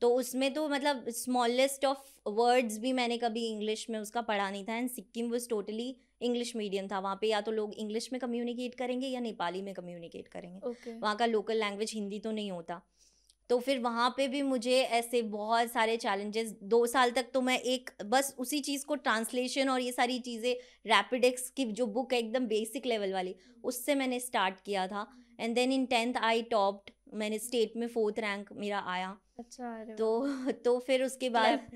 तो उसमें तो मतलब स्मॉलेस्ट ऑफ वर्ड्स भी मैंने कभी इंग्लिश में उसका पढ़ा नहीं था। And Sikkim was totally English medium था, वहाँ पे या तो लोग इंग्लिश में कम्युनिकेट करेंगे या नेपाली में कम्युनिकेट करेंगे, ओके। वहाँ का लोकल लैंग्वेज हिंदी तो नहीं होता। तो फिर वहाँ पे भी मुझे ऐसे बहुत सारे चैलेंजेस, 2 साल तक तो मैं एक बस उसी चीज़ को ट्रांसलेशन और ये सारी चीज़ें, रैपिडेक्स की जो बुक है एकदम बेसिक लेवल वाली, उससे मैंने स्टार्ट किया था। And then in 10th I topped, मैंने स्टेट में 4th रैंक मेरा आया। अच्छा, अरे तो फिर उसके बाद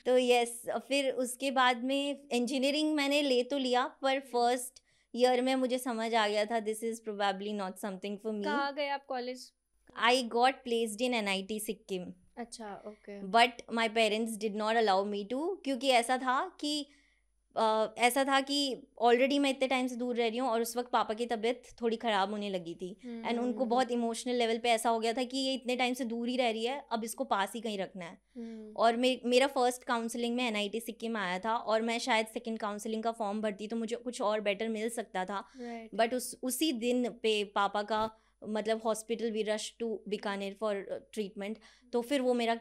तो यस, फिर उसके बाद में इंजीनियरिंग मैंने ले तो लिया, पर फर्स्ट ईयर में मुझे समझ आ गया था this is probably not something for me. कहाँ गए आप college? I got placed in NIT Sikkim, अच्छा, okay. But my parents did not allow me to, क्योंकि ऐसा था कि ऑलरेडी मैं इतने टाइम से दूर रह रही हूँ और उस वक्त पापा की तबीयत थोड़ी ख़राब होने लगी थी, एंड उनको बहुत इमोशनल लेवल पे ऐसा हो गया था कि ये इतने टाइम से दूर ही रह रही है, अब इसको पास ही कहीं रखना है. और मेरा फर्स्ट काउंसलिंग में NIT सिक्किम आया था, और मैं शायद सेकंड काउंसलिंग का फॉर्म भरती तो मुझे कुछ और बेटर मिल सकता था, बट उसी दिन पे पापा का मतलब hospital we rush to Bikaner for treatment, तो फिर वो मेरा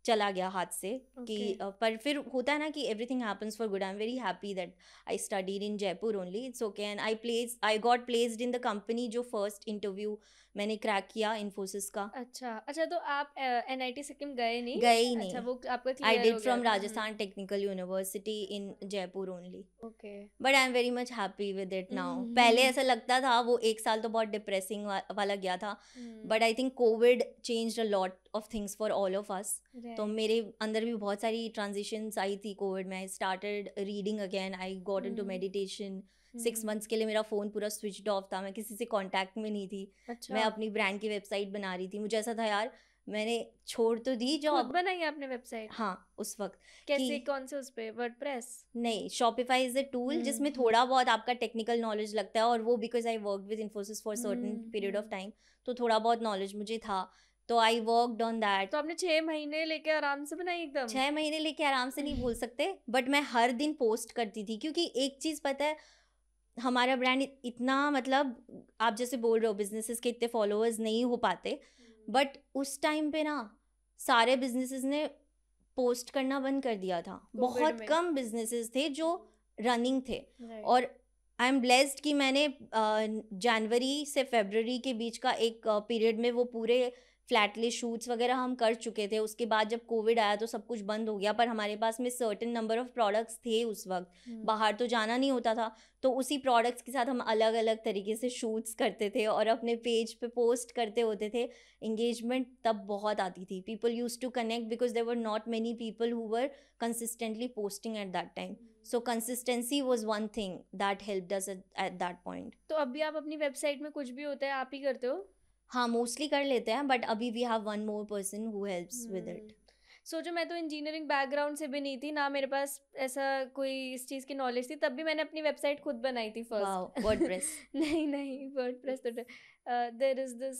चला गया हाथ से कि पर फिर होता है ना कि everything happens for good. I am very happy that I studied in Jaipur only. It's okay, and I got placed in the company जो फर्स्ट इंटरव्यू मैंने क्रैक किया, इन्फोसिस का. अच्छा, तो आप NIT सिक्किम गए नहीं? नहीं. अच्छा, वो आपका आई क्लियर डिड हो फ्रॉम गया था. Rajasthan technical university in Jaipur only, okay. But I am very much happy with it now. पहले ऐसा लगता था, वो एक साल तो बहुत डिप्रेसिंग वाला गया था, but I think Covid changed a lot of things for all of us. तो मेरे अंदर भी बहुत सारी ट्रांजिशंस आई थी कोविड में. I started reading again, I got into meditation. 6 months के लिए मेरा फ़ोन पूरा स्विच्ड ऑफ था, मैं किसी से कांटेक्ट में नहीं थी. अच्छा, मैं अपनी ब्रांड की वेबसाइट बना रही थी. मुझे ऐसा था यार मैंने छोड़ तो दी खुद जॉब. बनाई आपने वेबसाइट? हाँ, उस वक्त. कैसे, कौन से उस पे? वर्डप्रेस? नहीं, Shopify इज अ टूल जिसमें थोड़ा बहुत आपका टेक्निकल नॉलेज लगता है, और वो because I worked with Infosys for certain period of time, तो थोड़ा बहुत नॉलेज मुझे था, तो आई वर्कड ऑन दैट. तो आपने 6 महीने लेके आराम से बनाई एकदम? 6 महीने लेके आराम से नहीं बोल सकते, बट मैं हर दिन पोस्ट करती थी, क्योंकि एक चीज़ पता है, हमारा ब्रांड इतना मतलब आप जैसे बोल रहे हो बिजनेसेस के इतने फॉलोअर्स नहीं हो पाते, बट उस टाइम पे ना सारे बिजनेसेस ने पोस्ट करना बंद कर दिया था. बहुत कम बिजनेसेस थे जो रनिंग थे. और आई एम ब्लेस्ड कि मैंने जनवरी से फरवरी के बीच का एक पीरियड में वो पूरे फ्लैटली शूट्स वगैरह हम कर चुके थे. उसके बाद जब कोविड आया तो सब कुछ बंद हो गया, पर हमारे पास में सर्टेन नंबर ऑफ प्रोडक्ट्स थे उस वक्त. बाहर तो जाना नहीं होता था, तो उसी प्रोडक्ट्स के साथ हम अलग अलग तरीके से शूट्स करते थे और अपने पेज पे पोस्ट करते होते थे. इंगेजमेंट तब बहुत आती थी. People used to connect because there were not many people who were consistently posting at that time. So consistency was one thing that helped us at that point. तो अभी आप अपनी वेबसाइट में कुछ भी होता है आप ही करते हो? हाँ, मोस्टली कर लेते हैं, बट अभी we have one more person who helps with it. सोचो, मैं तो इंजीनियरिंग बैकग्राउंड से भी नहीं थी ना, मेरे पास ऐसा कोई इस चीज़ की नॉलेज थी, तब भी मैंने अपनी वेबसाइट खुद बनाई थी फर्स्ट. वर्डप्रेस? नहीं, वर्डप्रेस तो there is this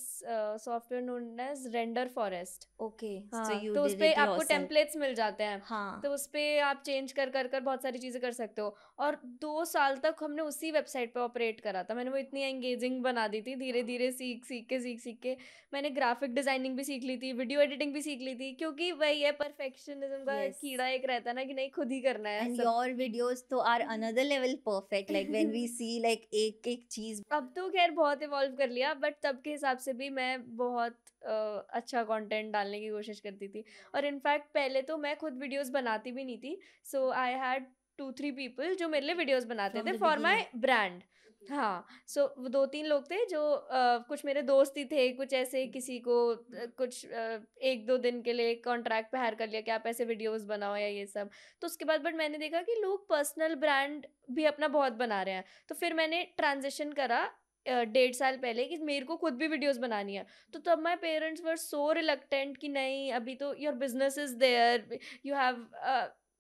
software known as Renderforest. Okay, हाँ, तो उस पे आपको टेम्पलेट्स मिल जाते हैं. हाँ, तो उस पे आप चेंज कर कर कर बहुत सारी चीज़ें कर सकते हो. और 2 साल तक हमने उसी वेबसाइट पे ऑपरेट करा था. मैंने वो इतनी एंगेजिंग बना दी थी, धीरे धीरे सीख के मैंने ग्राफिक डिजाइनिंग भी सीख ली थी, वीडियो एडिटिंग भी सीख ली थी, क्योंकि वही है परफेक्शनिज्म का कीड़ा एक रहता है ना कि नहीं खुद ही करना है. एंड योर वीडियोस तो are another level perfect, like when we see like एक एक चीज. अब तो खैर बहुत इवॉल्व कर लिया, बट तब के हिसाब से भी मैं बहुत अच्छा कंटेंट डालने की कोशिश करती थी. और इनफैक्ट पहले तो मैं खुद वीडियोस बनाती भी नहीं थी. सो आई हैड 2-3 पीपल जो मेरे लिए वीडियोस बनाते थे फॉर माय ब्रांड. हाँ, सो 2-3 लोग थे जो कुछ मेरे दोस्त ही थे, कुछ ऐसे किसी को कुछ 1-2 दिन के लिए कॉन्ट्रैक्ट पे हायर कर लिया कि आप ऐसे वीडियोस बनाओ या ये सब. तो उसके बाद बट मैंने देखा कि लोग पर्सनल ब्रांड भी अपना बहुत बना रहे हैं, तो फिर मैंने ट्रांजिशन करा 1.5 साल पहले कि मेरे को खुद भी वीडियोस बनानी है. तो तब my parents were so reluctant कि नहीं, अभी तो your business is there, you have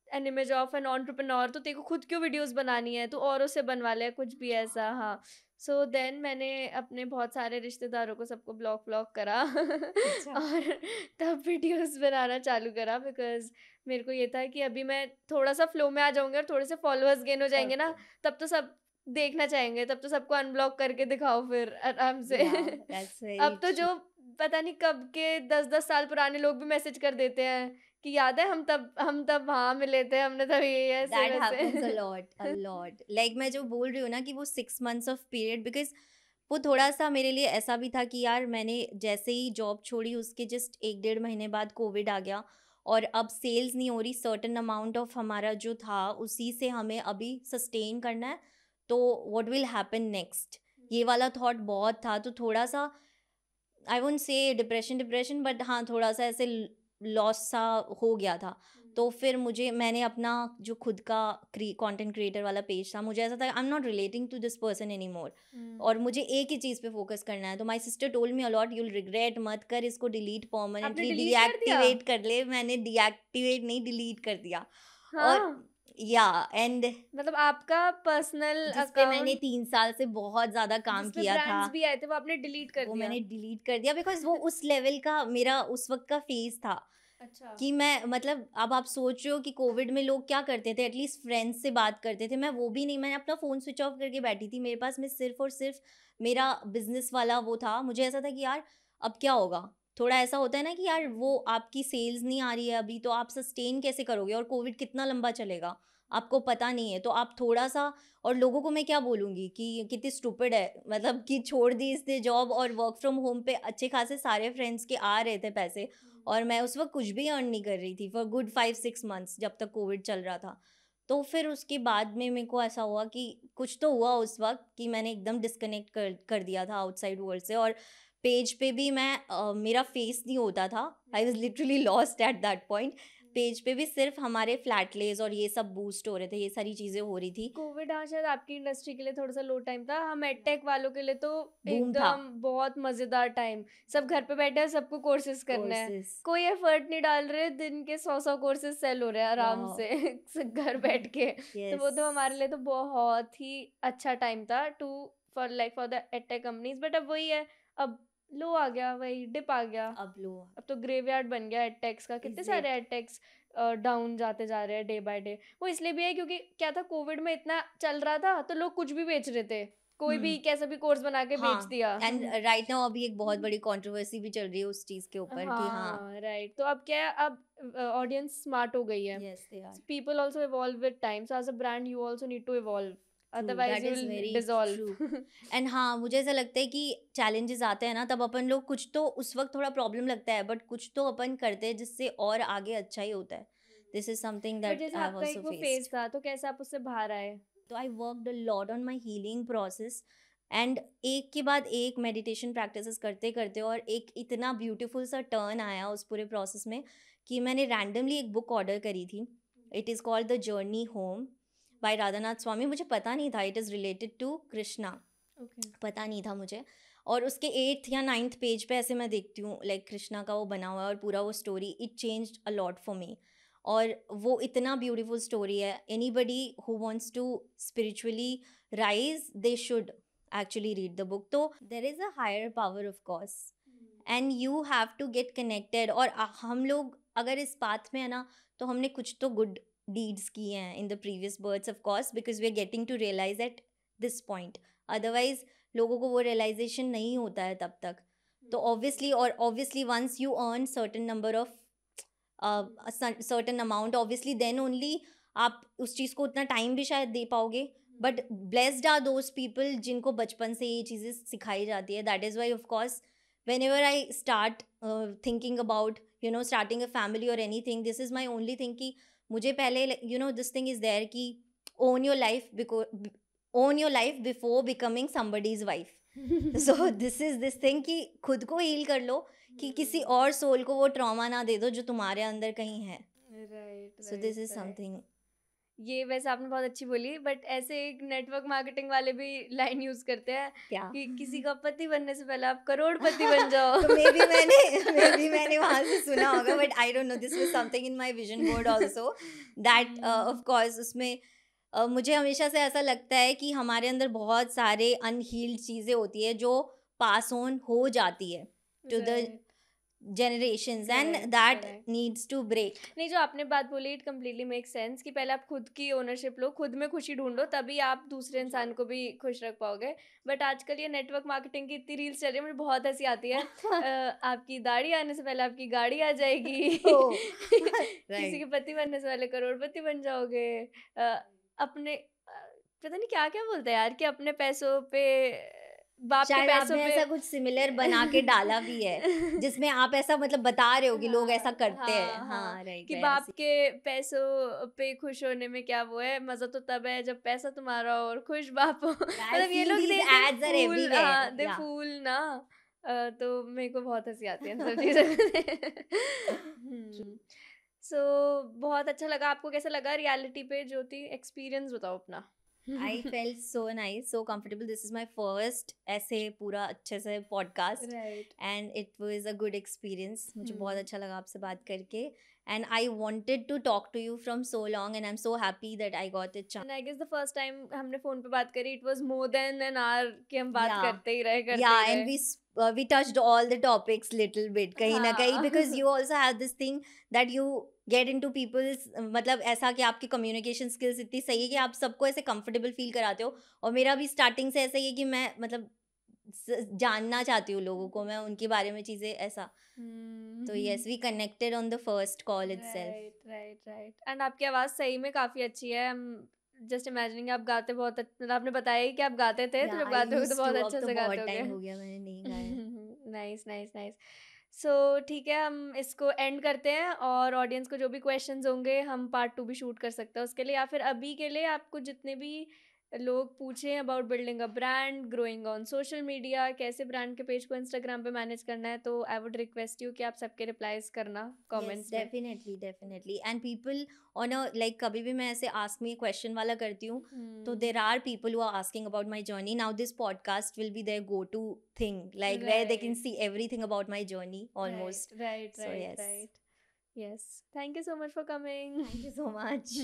an image of an entrepreneur, तो तेरे को खुद क्यों वीडियोस बनानी है, तो औरों से बनवा ले कुछ भी ऐसा. हाँ, सो देन मैंने अपने बहुत सारे रिश्तेदारों को सबको ब्लॉक करा और तब वीडियोस बनाना चालू करा, बिकॉज मेरे को ये था कि अभी मैं थोड़ा सा फ्लो में आ जाऊंगी और थोड़े से फॉलोअर्स गेन हो जाएंगे ना, तब तो सब देखना चाहेंगे, तब तो सबको अनब्लॉक करके दिखाओ फिर आराम से. अब तो जो पता नहीं कब के 10-10 साल पुराने लोग भी मैसेज कर देते हैं कि याद है हम तब वहाँ मिले थे, हमने तब ये ऐसे That happens a lot. Like मैं जो बोल रही हूँ ना कि वो 6 months of period, because वो थोड़ा सा मेरे लिए ऐसा भी था कि यार मैंने जैसे ही जॉब छोड़ी उसके जस्ट 1-1.5 महीने बाद कोविड आ गया, और अब सेल्स नहीं हो रही. सर्टेन अमाउंट ऑफ हमारा जो था उसी से हमें अभी सस्टेन करना है, तो व्हाट विल हैपन नेक्स्ट, ये वाला थॉट बहुत था. तो थोड़ा सा I won't say depression but हाँ थोड़ा सा ऐसे लॉस सा हो गया था। तो फिर मैंने अपना जो खुद का कंटेंट क्रिएटर वाला पेज था, मुझे ऐसा था I am not relating to this person any more, और मुझे एक ही चीज़ पे फोकस करना है। तो my sister told me a lot, you'll regret, मत कर इसको, डिलीट परमानेंटली, डीएक्टिवेट कर ले। मैंने डीएक्टिवेट नहीं, डिलीट कर दिया। और या एंड मतलब आपका पर्सनल जिस पे मैंने 3 साल से बहुत ज्यादा काम किया था, ब्रांड्स भी आए थे, वो आपने डिलीट कर वो दिया? मैंने डिलीट कर दिया बिकॉज वो उस लेवल का मेरा उस वक्त का फेज था। अच्छा। कि मैं मतलब अब आप सोच रहे हो कि कोविड में लोग क्या करते थे, एटलीस्ट फ्रेंड्स से बात करते थे। मैं वो भी नहीं, मैंने अपना फ़ोन स्विच ऑफ करके बैठी थी। मेरे पास में सिर्फ और सिर्फ मेरा बिजनेस वाला वो था। मुझे ऐसा था कि यार अब क्या होगा, थोड़ा ऐसा होता है ना कि यार वो आपकी सेल्स नहीं आ रही है अभी, तो आप सस्टेन कैसे करोगे, और कोविड कितना लंबा चलेगा आपको पता नहीं है। तो आप थोड़ा सा, और लोगों को मैं क्या बोलूँगी कि कितनी स्टूपिड है, मतलब कि छोड़ दी इसने जॉब और वर्क फ्रॉम होम पे अच्छे खासे सारे फ्रेंड्स के आ रहे थे पैसे, और मैं उस वक्त कुछ भी अर्न नहीं कर रही थी फॉर गुड 5-6 मंथ्स जब तक कोविड चल रहा था। तो फिर उसके बाद में मेरे को ऐसा हुआ कि कुछ तो हुआ उस वक्त कि मैंने एकदम डिस्कनेक्ट कर दिया था आउटसाइड वर्ल्ड से। और पेज पे भी मैं मेरा फेस नहीं होता था, I was literally lost eight that point. Page पे भी सिर्फ हमारे फ्लैट लेज और ये सब बूस्ट हो रहे थे, ये सारी चीज़ें हो रही थी। कोविड हाँ शायद आपकी इंडस्ट्री के लिए थोड़ा सा लो टाइम था, हम एडटेक वालों के लिए तो बूम था। एकदम बहुत मजेदार टाइम। सब घर पे बैठे हैं, सबको कोर्सेज करना है, कोर्सेस कोई एफर्ट नहीं डाल रहे, दिन के 100 कोर्सेज सेल हो रहे हैं आराम से घर बैठ के। तो वो तो हमारे लिए तो बहुत ही अच्छा टाइम था to for the edtech companies. But अब वही है, अब लो आ गया, वही डिप आ गया, अब तो ग्रेवयार्ड बन गया एडटेक्स का। कितने सारे एडटेक्स डाउन जाते जा रहे हैं डे बाय डे। वो इसलिए भी है क्योंकि क्या था, कोविड में इतना चल रहा था तो लोग कुछ भी बेच रहे थे, कोई भी कैसा भी कोर्स बना के बेच दिया। एंड राइट नाउ अभी एक बहुत बड़ी कंट्रोवर्सी भी चल रही है उस चीज के ऊपर कि हाँ राइट। तो अब क्या है, अब ऑडियंस स्मार्ट हो गई है, yes they are, people also evolve with time, so as a brand you also need to evolve, otherwise you will dissolve. And हाँ मुझे ऐसा लगता है कि चैलेंजेस आते हैं ना, तब अपन लोग कुछ तो उस वक्त थोड़ा प्रॉब्लम लगता है, बट कुछ तो अपन करते हैं जिससे और आगे अच्छा ही होता है। This is something but that जैसे आई हैव आपका एक आल्सो वो फेस्ड। फेज था, तो कैसे आप उससे बाहर आए? तो I worked a lot on my healing process, and एक के बाद एक मेडिटेशन प्रैक्टिसेस करते करते, और एक इतना ब्यूटीफुल सा टर्न आया उस पूरे प्रोसेस में कि मैंने रैंडमली एक बुक ऑर्डर करी थी। It is called the journey home by Radhanath Swami. मुझे पता नहीं था it is related to Krishna, पता नहीं था मुझे। और उसके 8th या 9th पेज पे ऐसे मैं देखती हूँ लाइक कृष्णा का वो बना हुआ है और पूरा वो story, it changed a lot for me. और वो इतना ब्यूटीफुल स्टोरी है, anybody who wants to spiritually rise they should actually read the book. तो there is a higher power of course, and you have to get connected. और हम लोग अगर इस पाथ में है ना, तो हमने कुछ तो गुड डीड्स किए हैं in the previous births of course, because we are getting to realise at this point. Otherwise लोगों को वो रियलाइजेशन नहीं होता है तब तक। तो obviously once you earn certain number of certain amount, obviously then only आप उस चीज़ को उतना टाइम भी शायद दे पाओगे। But blessed are those people जिनको बचपन से ये चीज़ें सिखाई जाती है। That is why of course whenever I start thinking about starting a family or anything, this is my only thing कि मुझे पहले this thing is there कि own your life before becoming somebody's wife. So this is this thing कि खुद को heal कर लो कि किसी और सोल को वो ट्रॉमा ना दे दो जो तुम्हारे अंदर कहीं है। So this is something. ये वैसे आपने बहुत अच्छी बोली, बट ऐसे एक नेटवर्क मार्केटिंग वाले भी लाइन यूज करते हैं क्या कि किसी का पति बनने से पहले आप करोड़पति बन जाओ। तो मे बी मैंने वहाँ से सुना होगा, but I don't know, this was something in my vision board also that of course उसमें मुझे हमेशा से ऐसा लगता है कि हमारे अंदर बहुत सारे अनहील्ड चीज़ें होती है जो पास ऑन हो जाती है to the generations, and that needs to break. नहीं, जो आपने बात बोली इट कम्प्लीटली मेक सेंस कि पहले आप खुद की ओनरशिप लो, खुद में खुशी ढूंढो, तभी आप दूसरे इंसान को भी खुश रख पाओगे। बट आजकल ये नेटवर्क मार्केटिंग की इतनी रील्स चल रही है, मुझे बहुत हंसी आती है। आपकी दाढ़ी आने से पहले आपकी गाड़ी आ जाएगी। किसी के पति बनने से पहले करोड़पति बन जाओगे। अपने पता नहीं क्या क्या बोलते हैं यार कि अपने पैसों पे बाप के पैसों पे ऐसा कुछ सिमिलर बना के डाला भी है जिसमें आप ऐसा मतलब बता रहे हो कि लोग ऐसा करते हैं। हाँ राइट, कि बाप के पैसों पे खुश होने में क्या वो है, मजा तो तब है जब पैसा तुम्हारा हो और खुश बाप हो। मतलब ये लोग दे फूल ना तो मेरे को बहुत हंसी आती है इन सब चीज़ों में। सो बहुत अच्छा लगा। आपको कैसा लगा रियलिटी पे ज्योति? एक्सपीरियंस बताओ अपना। I felt so nice, so comfortable. This is my first ऐसे पूरा अच्छे से podcast right. and it was a good experience. मुझे बहुत अच्छा लगा आपसे बात करके and I wanted to talk to you from so long and I'm so happy that I got a chance. And I guess the first time हमने phone पे बात करी, it was more than an hour कि हम बात Yeah, करते ही रहे yeah, and we touched all the topics little bit कहीं ना कहीं, हाँ। because you also have this thing that you get into people's मतलब ऐसा कि आपकी communication skills इतनी सही है कि आप सबको ऐसे comfortable feel कराते हो, और मेरा भी starting से ऐसा ही है कि मैं मतलब जानना चाहती हूँ लोगों को, मैं उनके बारे में चीज़ें ऐसा, तो yes, we connected on the first call itself. Right right right. And आपकी आवाज़ सही में काफ़ी अच्छी है। जस्ट इमेजिनिंग आप गाते बहुत मतलब आपने बताया ही कि आप गाते थे, तो Yeah, जब I गाते होगे तो used बहुत to, अब अच्छे तो से गाते बहुत होगे। टाइम हो गया मैंने नहीं गाया. Nice nice nice. सो ठीक है, हम इसको एंड करते हैं और ऑडियंस को जो भी क्वेश्चंस होंगे हम पार्ट 2 भी शूट कर सकते हैं उसके लिए, या फिर अभी के लिए आपको जितने भी लोग पूछें about building a brand, growing on social media, कैसे ब्रांड के पेज को इंस्टाग्राम पे मैनेज करना है, तो आई वुड रिक्वेस्ट यू कि आप सबके रिप्लाईज करना Yes, कमेंट्स में। definitely. And people on a like कभी भी मैं ऐसे ask me a question वाला करती हूँ, तो there are people who are asking about my journey. Now this podcast will be their go-to thing, like where they can right see everything about my journey almost. Right right So right yes, right. Yes, thank you so much for coming. thank you so much.